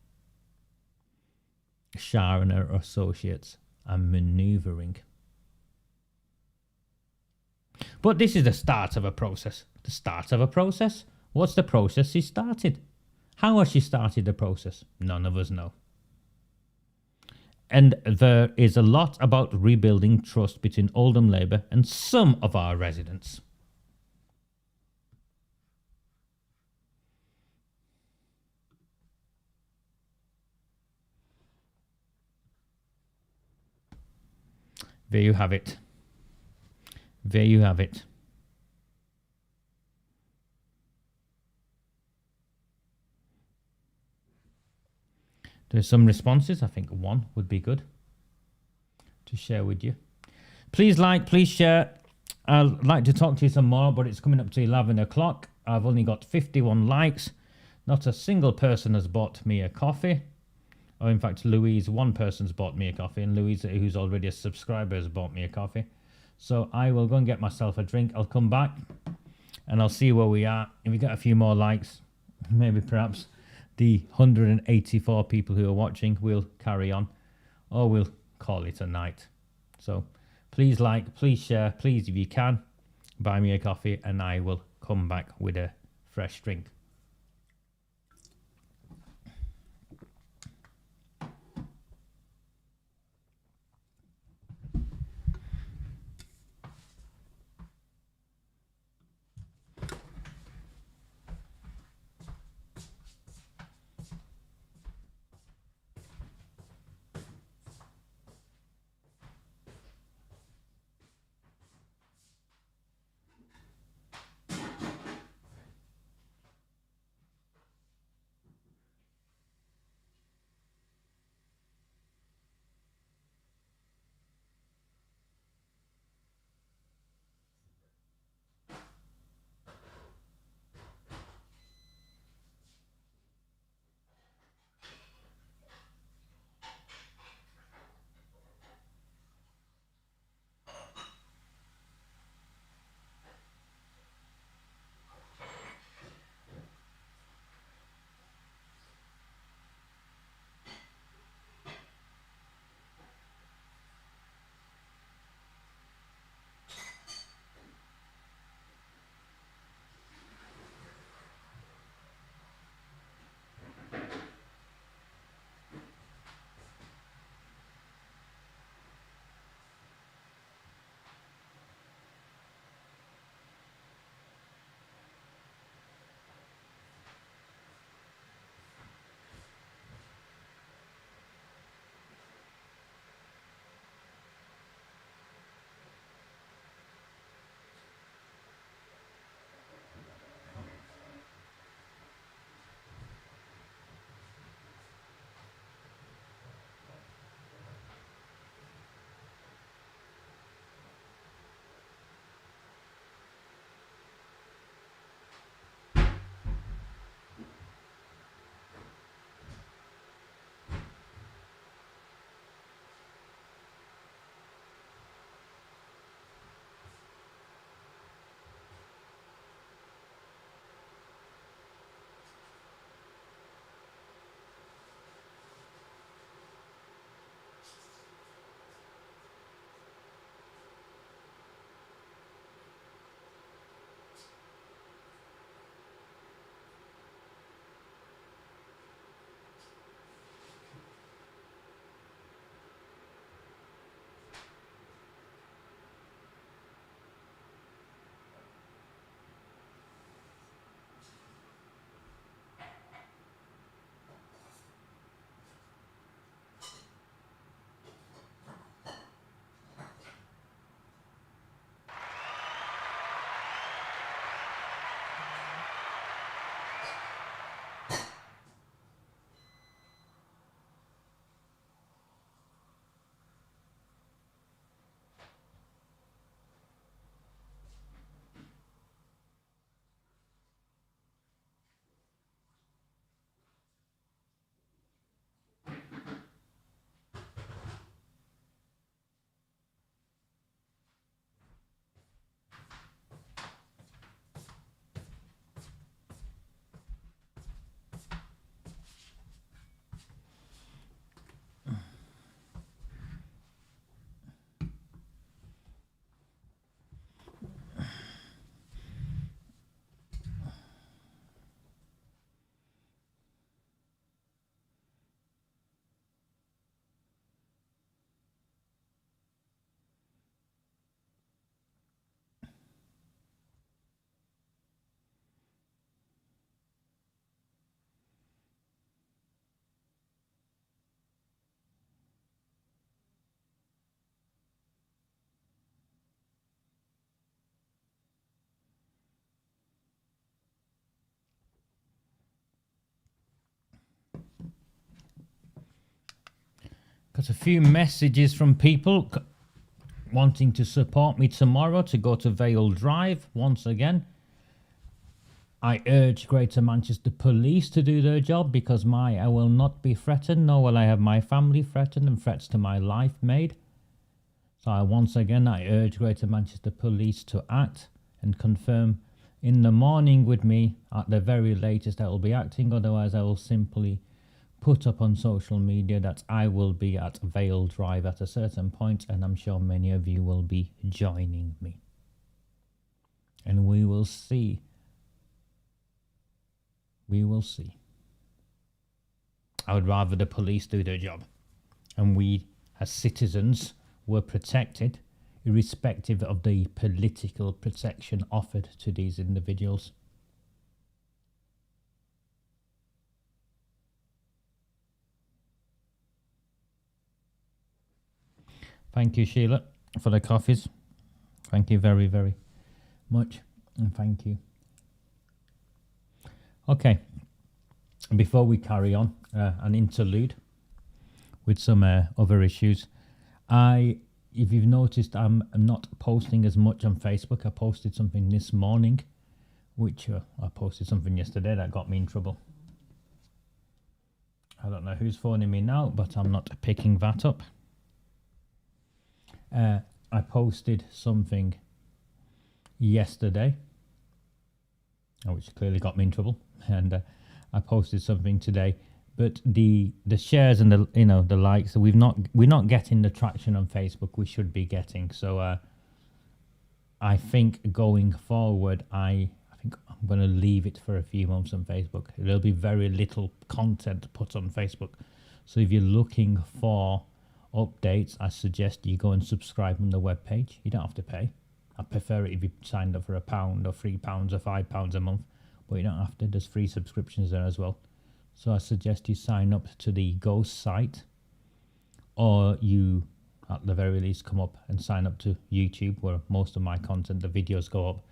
Shah and her associates are manoeuvring. But this is the start of a process. The start of a process? What's the process she started? How has she started the process? None of us know. And there is a lot about rebuilding trust between Oldham Labour and some of our residents. There you have it. There you have it. There's some responses. I think one would be good to share with you. Please like, please share. I'd like to talk to you some more, but it's coming up to 11 o'clock. I've only got 51 likes. Not a single person has bought me a coffee. Oh, in fact, Louise, one person's bought me a coffee, and Louise, who's already a subscriber, has bought me a coffee. So I will go and get myself a drink. I'll come back and I'll see where we are. If we get a few more likes, maybe perhaps the 184 people who are watching will carry on, or we'll call it a night. So please like, please share, please, if you can, buy me a coffee, and I will come back with a fresh drink. Got a few messages from people wanting to support me tomorrow to go to Vale Drive once again. I urge Greater Manchester Police to do their job because I will not be threatened, nor will I have my family threatened and threats to my life made. So I urge Greater Manchester Police to act and confirm in the morning with me. At the very latest I will be acting, otherwise I will simply put up on social media that I will be at Vale Drive at a certain point, and I'm sure many of you will be joining me. And we will see. We will see. I would rather the police do their job and we as citizens were protected, irrespective of the political protection offered to these individuals. Thank you, Sheila, for the coffees. Thank you very, very much. And thank you. Okay. Before we carry on, an interlude with some other issues. If you've noticed, I'm not posting as much on Facebook. I posted something this morning, which I posted something yesterday that got me in trouble. I don't know who's phoning me now, but I'm not picking that up. I posted something yesterday, which clearly got me in trouble, and I posted something today. But the shares and the likes, we're not getting the traction on Facebook we should be getting. So I think going forward, I think I'm going to leave it for a few months on Facebook. There'll be very little content put on Facebook. So if you're looking for updates, I suggest you go and subscribe on the webpage. You don't have to pay. I prefer it if you signed up for £1 or £3 or £5 a month, but you don't have to. There's free subscriptions there as well. So I suggest you sign up to the Ghost site, or you, at the very least, come up and sign up to YouTube, where most of my content, the videos, go up.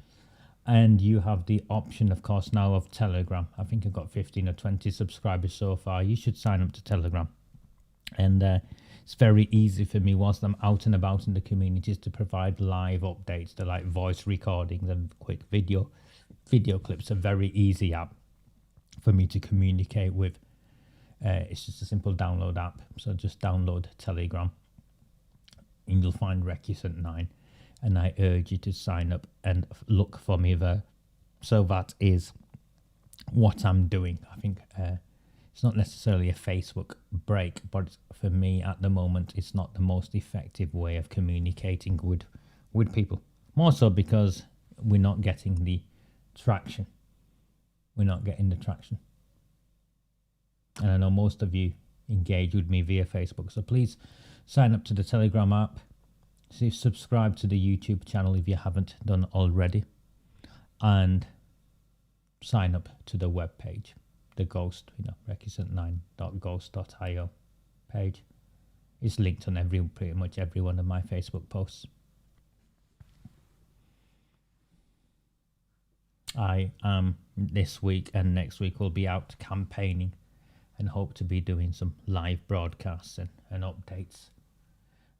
And you have the option, of course, now of Telegram. I think I've got 15 or 20 subscribers so far. You should sign up to Telegram. And it's very easy for me, whilst I'm out and about in the communities, to provide live updates. They're like voice recordings and quick video clips. A very easy app for me to communicate with. It's just a simple download app. So just download Telegram and you'll find Recusant 9. And I urge you to sign up and look for me there. So that is what I'm doing. I think it's not necessarily a Facebook break, but for me at the moment, it's not the most effective way of communicating with people. More so because we're not getting the traction. We're not getting the traction. And I know most of you engage with me via Facebook. So please sign up to the Telegram app. Subscribe to the YouTube channel if you haven't done already. And sign up to the webpage. The Ghost, recusant9.ghost.io page. It's linked on pretty much every one of my Facebook posts. I am this week and next week will be out campaigning and hope to be doing some live broadcasts and updates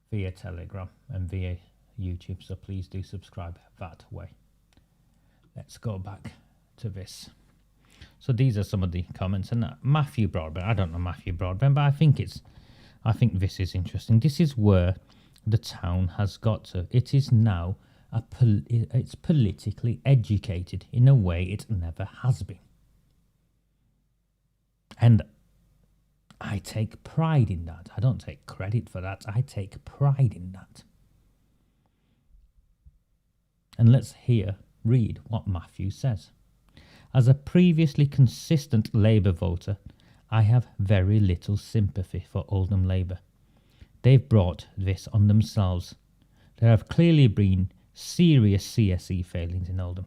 via Telegram and via YouTube. So please do subscribe that way. Let's go back to this. So these are some of the comments. And Matthew Broadbent, I don't know Matthew Broadbent, but I think this is interesting. This is where the town has got to. It is now it's politically educated in a way it never has been. And I take pride in that. I don't take credit for that. I take pride in that. And let's read what Matthew says. As a previously consistent Labour voter, I have very little sympathy for Oldham Labour. They've brought this on themselves. There have clearly been serious CSE failings in Oldham.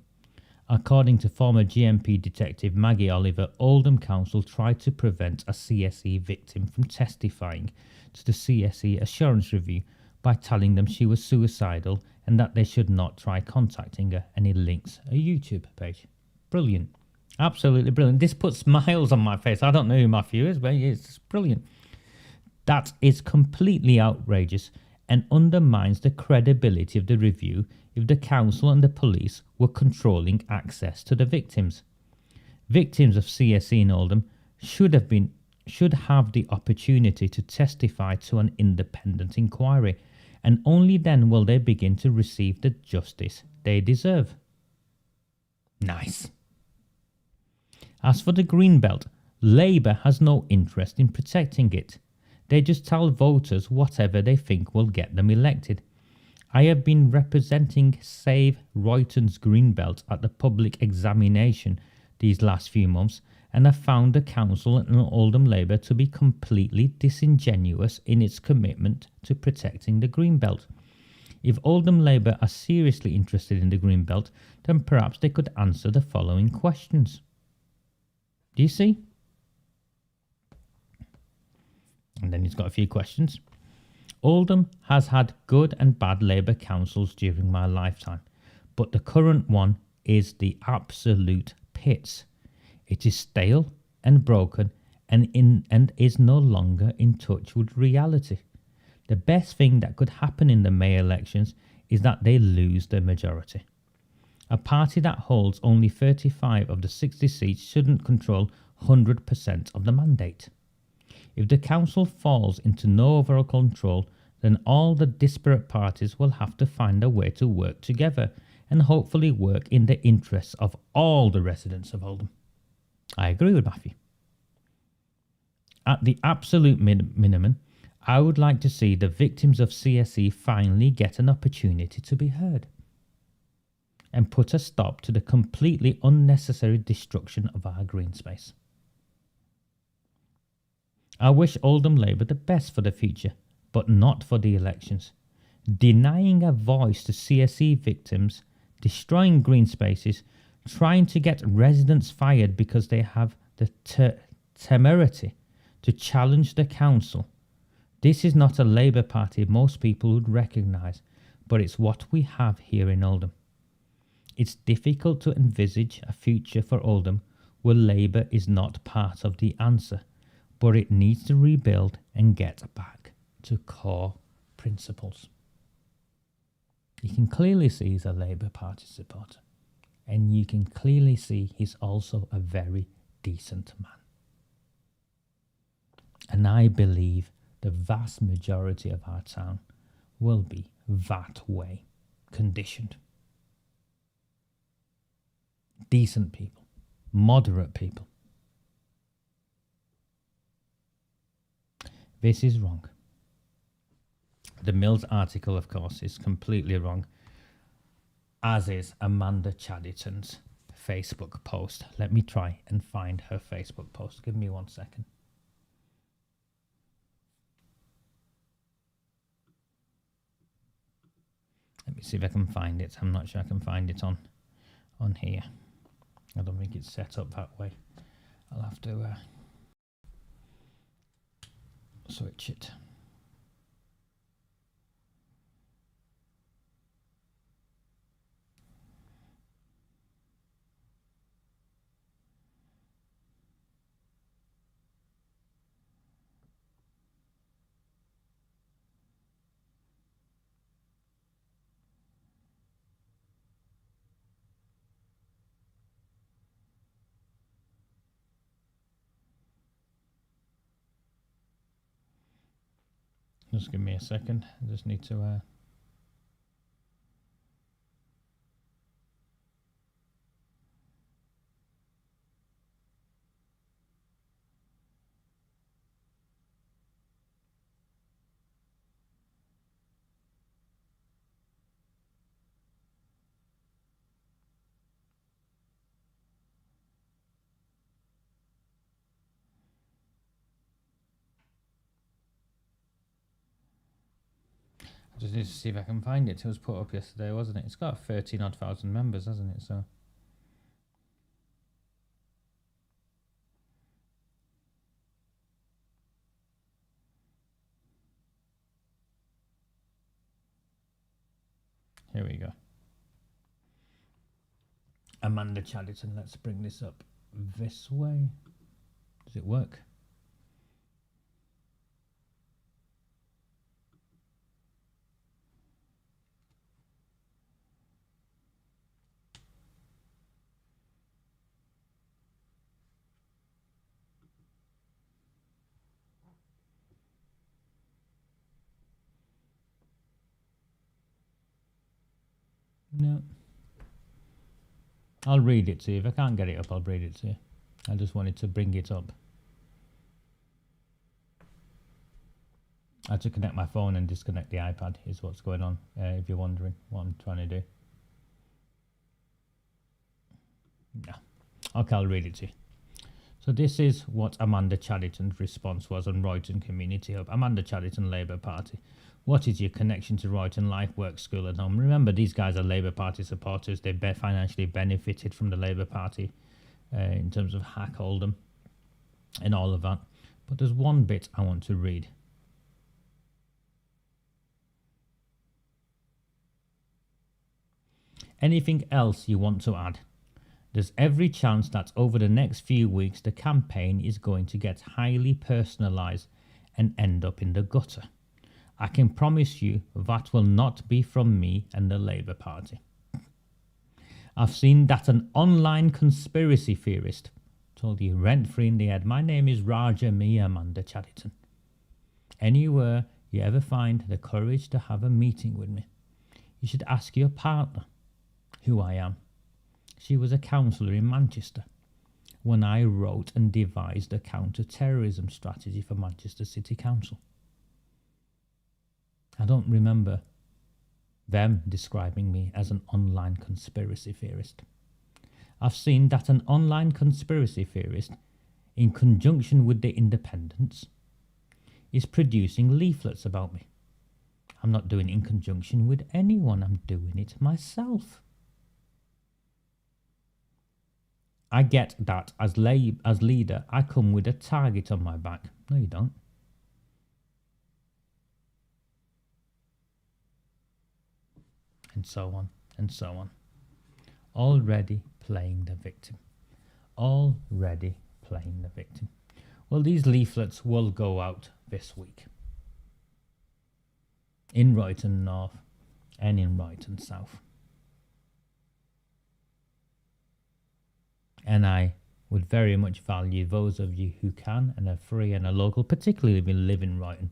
According to former GMP detective Maggie Oliver, Oldham Council tried to prevent a CSE victim from testifying to the CSE assurance review by telling them she was suicidal and that they should not try contacting her, and he links a YouTube page. Brilliant. Absolutely brilliant. This puts smiles on my face. I don't know who Matthew is, but it's brilliant. That is completely outrageous and undermines the credibility of the review if the council and the police were controlling access to the victims. Victims of CSE in Oldham should have the opportunity to testify to an independent inquiry, and only then will they begin to receive the justice they deserve. Nice. As for the Greenbelt, Labour has no interest in protecting it. They just tell voters whatever they think will get them elected. I have been representing Save Royton's Greenbelt at the public examination these last few months, and have found the council and Oldham Labour to be completely disingenuous in its commitment to protecting the Greenbelt. If Oldham Labour are seriously interested in the Greenbelt, then perhaps they could answer the following questions. Do you see? And then he's got a few questions. Oldham has had good and bad Labour councils during my lifetime, but the current one is the absolute pits. It is stale and broken and is no longer in touch with reality. The best thing that could happen in the May elections is that they lose their majority. A party that holds only 35 of the 60 seats shouldn't control 100% of the mandate. If the council falls into no overall control, then all the disparate parties will have to find a way to work together and hopefully work in the interests of all the residents of Oldham. I agree with Matthew. At the absolute minimum, I would like to see the victims of CSE finally get an opportunity to be heard and put a stop to the completely unnecessary destruction of our green space. I wish Oldham Labour the best for the future, but not for the elections. Denying a voice to CSE victims, destroying green spaces, trying to get residents fired because they have the temerity to challenge the council. This is not a Labour Party most people would recognise, but it's what we have here in Oldham. It's difficult to envisage a future for Oldham where Labour is not part of the answer, but it needs to rebuild and get back to core principles. You can clearly see he's a Labour Party supporter, and you can clearly see he's also a very decent man. And I believe the vast majority of our town will be that way conditioned. Decent people, moderate people. This is wrong. The Mills article, of course, is completely wrong, as is Amanda Chadderton's Facebook post. Let me try and find her Facebook post. Give me 1 second. Let me see if I can find it. I'm not sure I can find it on here. I don't think it's set up that way. I'll have to switch it. Just give me a second. I just need to need to see if I can find it. It was put up yesterday, wasn't it? It's got 13,000 members, hasn't it? So here we go. Amanda Chadderton. Let's bring this up this way. Does it work? No. I'll read it to you. If I can't get it up, I'll read it to you. I just wanted to bring it up. I had to connect my phone and disconnect the iPad is what's going on, if you're wondering what I'm trying to do. No. Okay, I'll read it to you. So this is what Amanda Chadderton's response was on Royton Community Hub. Amanda Chadderton, Labour Party. What is your connection to Royton Life, Work, School and Home? Remember, these guys are Labour Party supporters. They financially benefited from the Labour Party in terms of Hack Oldham and all of that. But there's one bit I want to read. Anything else you want to add? There's every chance that over the next few weeks the campaign is going to get highly personalised and end up in the gutter. I can promise you that will not be from me and the Labour Party. I've seen that an online conspiracy theorist told you rent-free in the head, my name is Raja me Amanda Chadderton. Anywhere you ever find the courage to have a meeting with me, you should ask your partner who I am. She was a councillor in Manchester when I wrote and devised a counter-terrorism strategy for Manchester City Council. I don't remember them describing me as an online conspiracy theorist. I've seen that an online conspiracy theorist, in conjunction with the Independents, is producing leaflets about me. I'm not doing it in conjunction with anyone, I'm doing it myself. I get that as leader, I come with a target on my back. No, you don't. And so on, and so on. Already playing the victim. Already playing the victim. Well, these leaflets will go out this week. In Royton North and in Royton South. And I would very much value those of you who can and are free and are local, particularly if you live in Royton,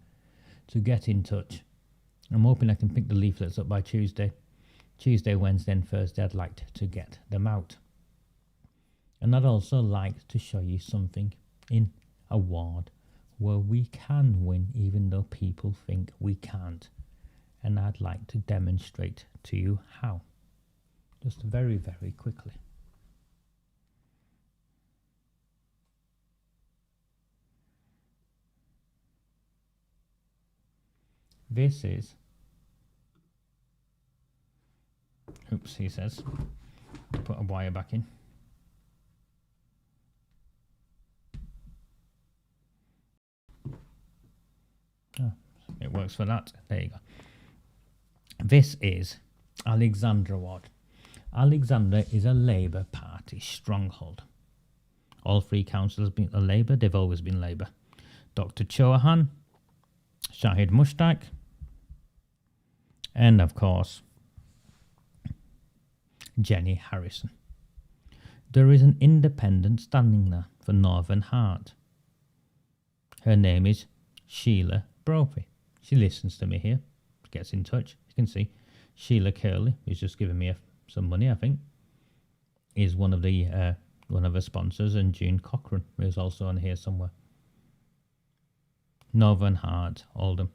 to get in touch. I'm hoping I can pick the leaflets up by Tuesday. Tuesday, Wednesday and Thursday, I'd like to get them out. And I'd also like to show you something in a ward where we can win even though people think we can't. And I'd like to demonstrate to you how. Just very, very quickly. This is, oops, he says, put a wire back in. Oh, it works for that. There you go. This is Alexandra Ward. Alexandra is a Labour Party stronghold. All three councillors have been Labour, they've always been Labour. Dr. Chauhan, Shahid Mushtaq, and of course, Jenny Harrison. There is an independent standing there for Northern Heart. Her name is Sheila Brophy. She listens to me here, gets in touch. You can see Sheila Curley, who's just given me some money, I think, is one of her sponsors, and June Cochran, who's also on here somewhere. Northern Heart, Oldham.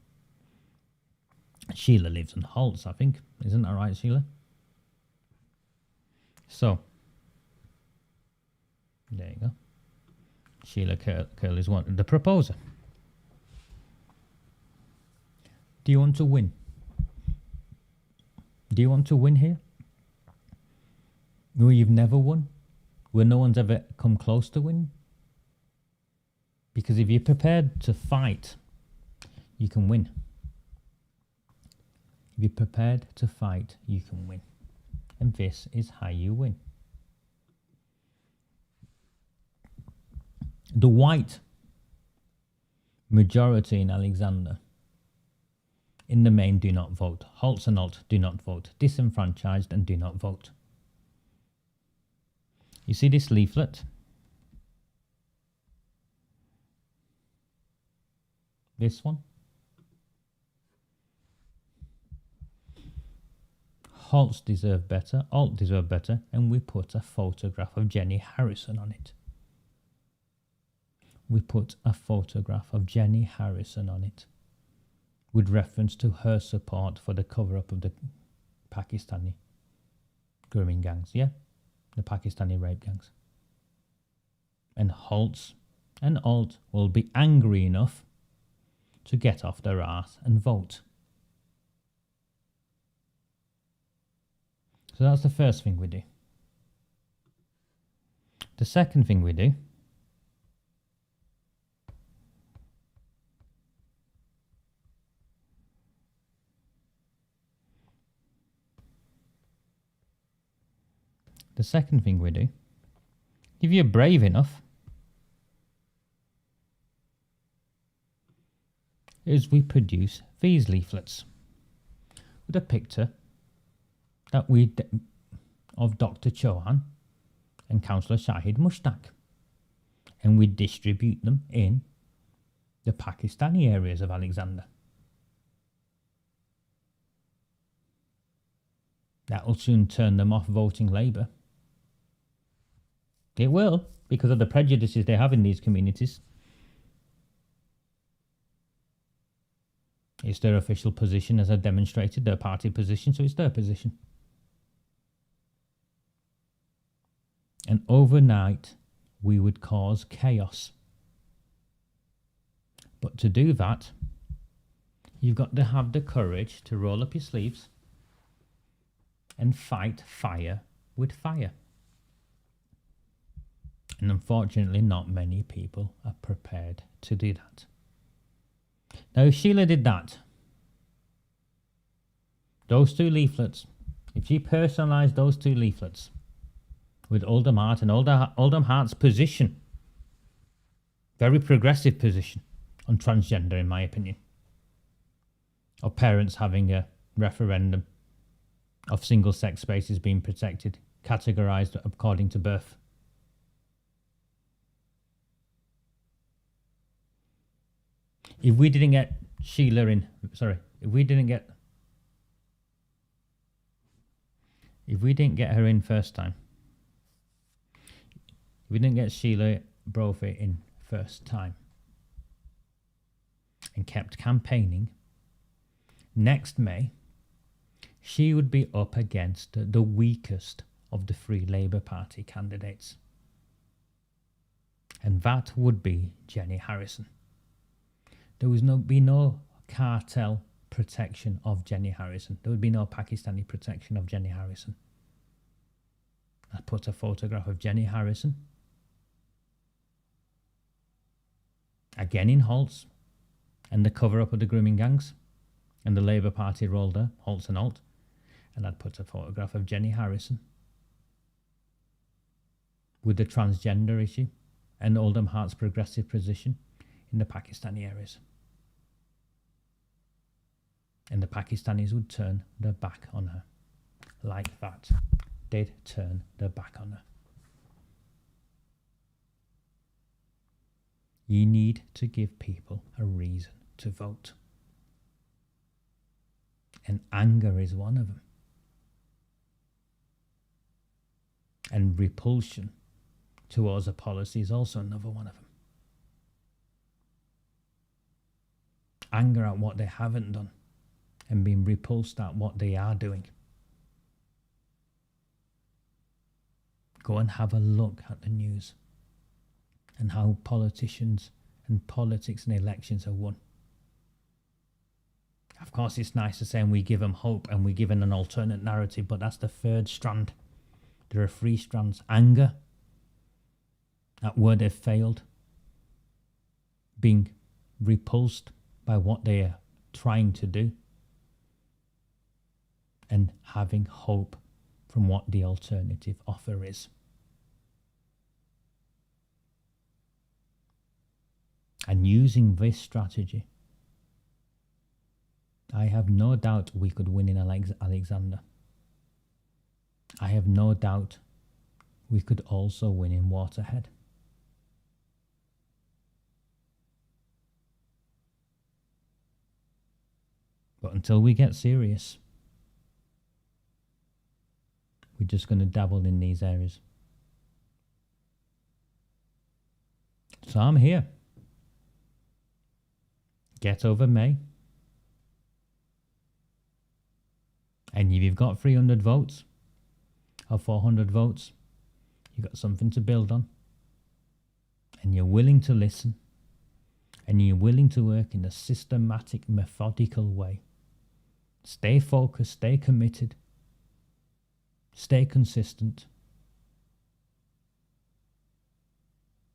Sheila lives in Holtz, I think. Isn't that right, Sheila? So, there you go. Sheila Curley's the proposer. Do you want to win? Do you want to win here? Where you've never won? Where no one's ever come close to winning? Because if you're prepared to fight, you can win. If you're prepared to fight, you can win. And this is how you win. The white majority in Alexander, in the main, do not vote. Holtz and Alt do not vote. Disenfranchised and do not vote. You see this leaflet? This one? Holt's deserve better, Alt deserve better, and we put a photograph of Jenny Harrison on it. We put a photograph of Jenny Harrison on it, with reference to her support for the cover-up of the Pakistani grooming gangs, yeah? The Pakistani rape gangs. And Holtz and Alt will be angry enough to get off their arse and vote. So that's the first thing we do. The second thing we do if you're brave enough, is we produce these leaflets with a picture that of Dr. Chauhan and Councillor Shahid Mushtaq, and we distribute them in the Pakistani areas of Alexander. That will soon turn them off voting Labour. It will, because of the prejudices they have in these communities. It's their official position, as I demonstrated, their party position, so it's their position. And overnight, we would cause chaos. But to do that, you've got to have the courage to roll up your sleeves and fight fire with fire. And unfortunately, not many people are prepared to do that. Now, if Sheila did that, those two leaflets, if she personalised those two leaflets with Oldham Heart and Oldham Heart's position, very progressive position on transgender, in my opinion, of parents having a referendum, of single-sex spaces being protected, categorised according to birth. If we didn't get Sheila in, if we didn't get her in first time, if we didn't get Sheila Brophy in first time and kept campaigning, next May, she would be up against the weakest of the three Labour Party candidates. And that would be Jenny Harrison. There would be no cartel protection of Jenny Harrison. There would be no Pakistani protection of Jenny Harrison. I put a photograph of Jenny Harrison, again in Holtz, and the cover-up of the grooming gangs, and the Labour Party rolled her, Holtz and Alt, and I'd put a photograph of Jenny Harrison with the transgender issue and Oldham Heart's progressive position in the Pakistani areas. And the Pakistanis would turn their back on her. Like that. They'd turn their back on her. You need to give people a reason to vote. And anger is one of them. And repulsion towards a policy is also another one of them. Anger at what they haven't done and being repulsed at what they are doing. Go and have a look at the news and how politicians and politics and elections are won. Of course, it's nice to say and we give them hope and we give them an alternate narrative, but that's the third strand. There are three strands. Anger at where they've failed, being repulsed by what they are trying to do, and having hope from what the alternative offer is. And using this strategy, I have no doubt we could win in Alexander. I have no doubt we could also win in Waterhead. But until we get serious, we're just going to dabble in these areas. So I'm here. Get over May. And if you've got 300 votes or 400 votes, you've got something to build on. And you're willing to listen. And you're willing to work in a systematic, methodical way. Stay focused, stay committed, stay consistent.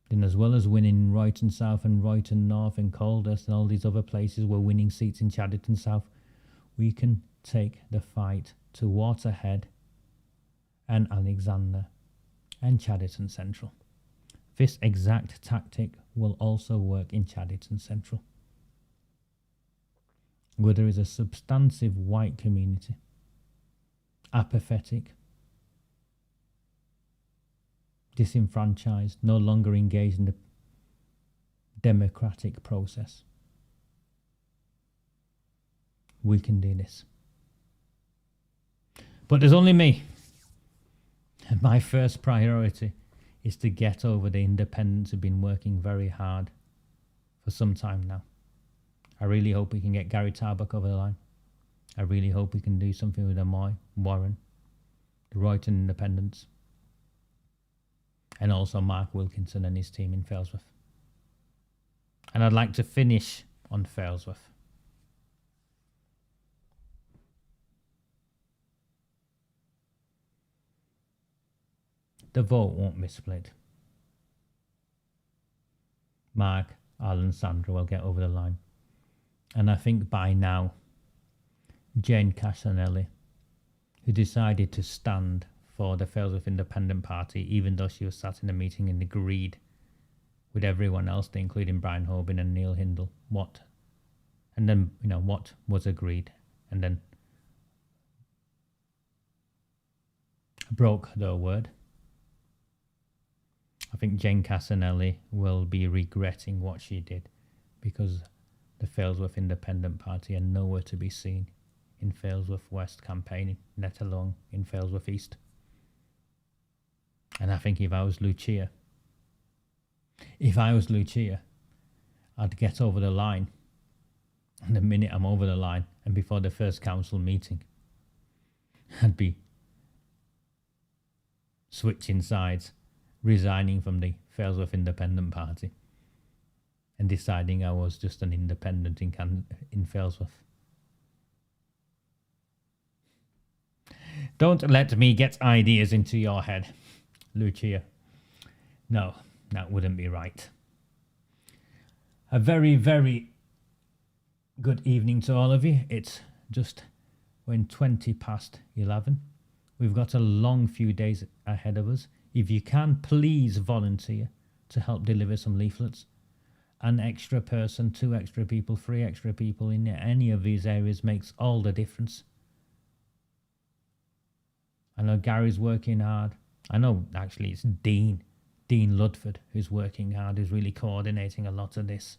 Then as well as winning Royton South and Royton North and Calder's and all these other places, we're winning seats in Chadderton South, we can take the fight to Waterhead and Alexander and Chadderton Central. This exact tactic will also work in Chadderton Central, where there is a substantive white community, apathetic, disenfranchised, no longer engaged in the democratic process. We can do this. But there's only me. And my first priority is to get over the independents who've been working very hard for some time now. I really hope we can get Gary Tarbuck over the line. I really hope we can do something with Amoy, Warren, the Royton Independents, and also Mark Wilkinson and his team in Failsworth. And I'd like to finish on Failsworth. The vote won't be split. Mark, Alan, Sandra will get over the line. And I think by now, Jane Cassanelli, who decided to stand for the Failsworth Independent Party, even though she was sat in a meeting and agreed with everyone else, including Brian Hoban and Neil Hindle, what was agreed, and then broke their word. I think Jane Cassanelli will be regretting what she did, because the Failsworth Independent Party are nowhere to be seen in Failsworth West campaigning, let alone in Failsworth East. And I think if I was Lucia, I'd get over the line. And the minute I'm over the line, and before the first council meeting, I'd be switching sides, resigning from the Failsworth Independent Party and deciding I was just an independent in Failsworth. Don't let me get ideas into your head, Lucia. No, that wouldn't be right. A very, very good evening to all of you. It's just when 20 past 11. We've got a long few days ahead of us. If you can, please volunteer to help deliver some leaflets. An extra person, 2 extra people, 3 extra people in any of these areas makes all the difference. I know Gary's working hard. I know actually it's Dean Ludford, who's working hard, who's really coordinating a lot of this.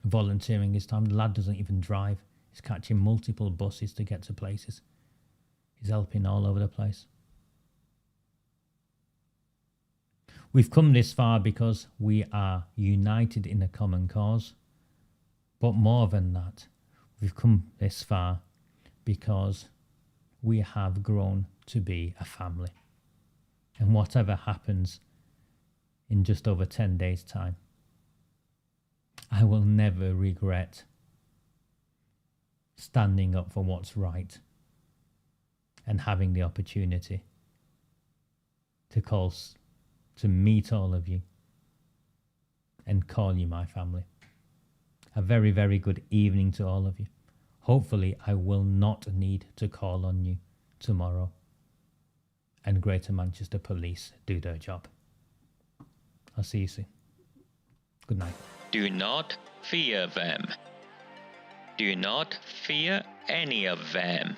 Volunteering his time. The lad doesn't even drive. He's catching multiple buses to get to places. He's helping all over the place. We've come this far because we are united in a common cause. But more than that, we've come this far because we have grown to be a family. And whatever happens in just over 10 days' time, I will never regret standing up for what's right and having the opportunity to meet all of you and call you my family. A very, very good evening to all of you. Hopefully, I will not need to call on you tomorrow and Greater Manchester Police do their job. I'll see you soon. Good night. Do not fear them. Do not fear any of them.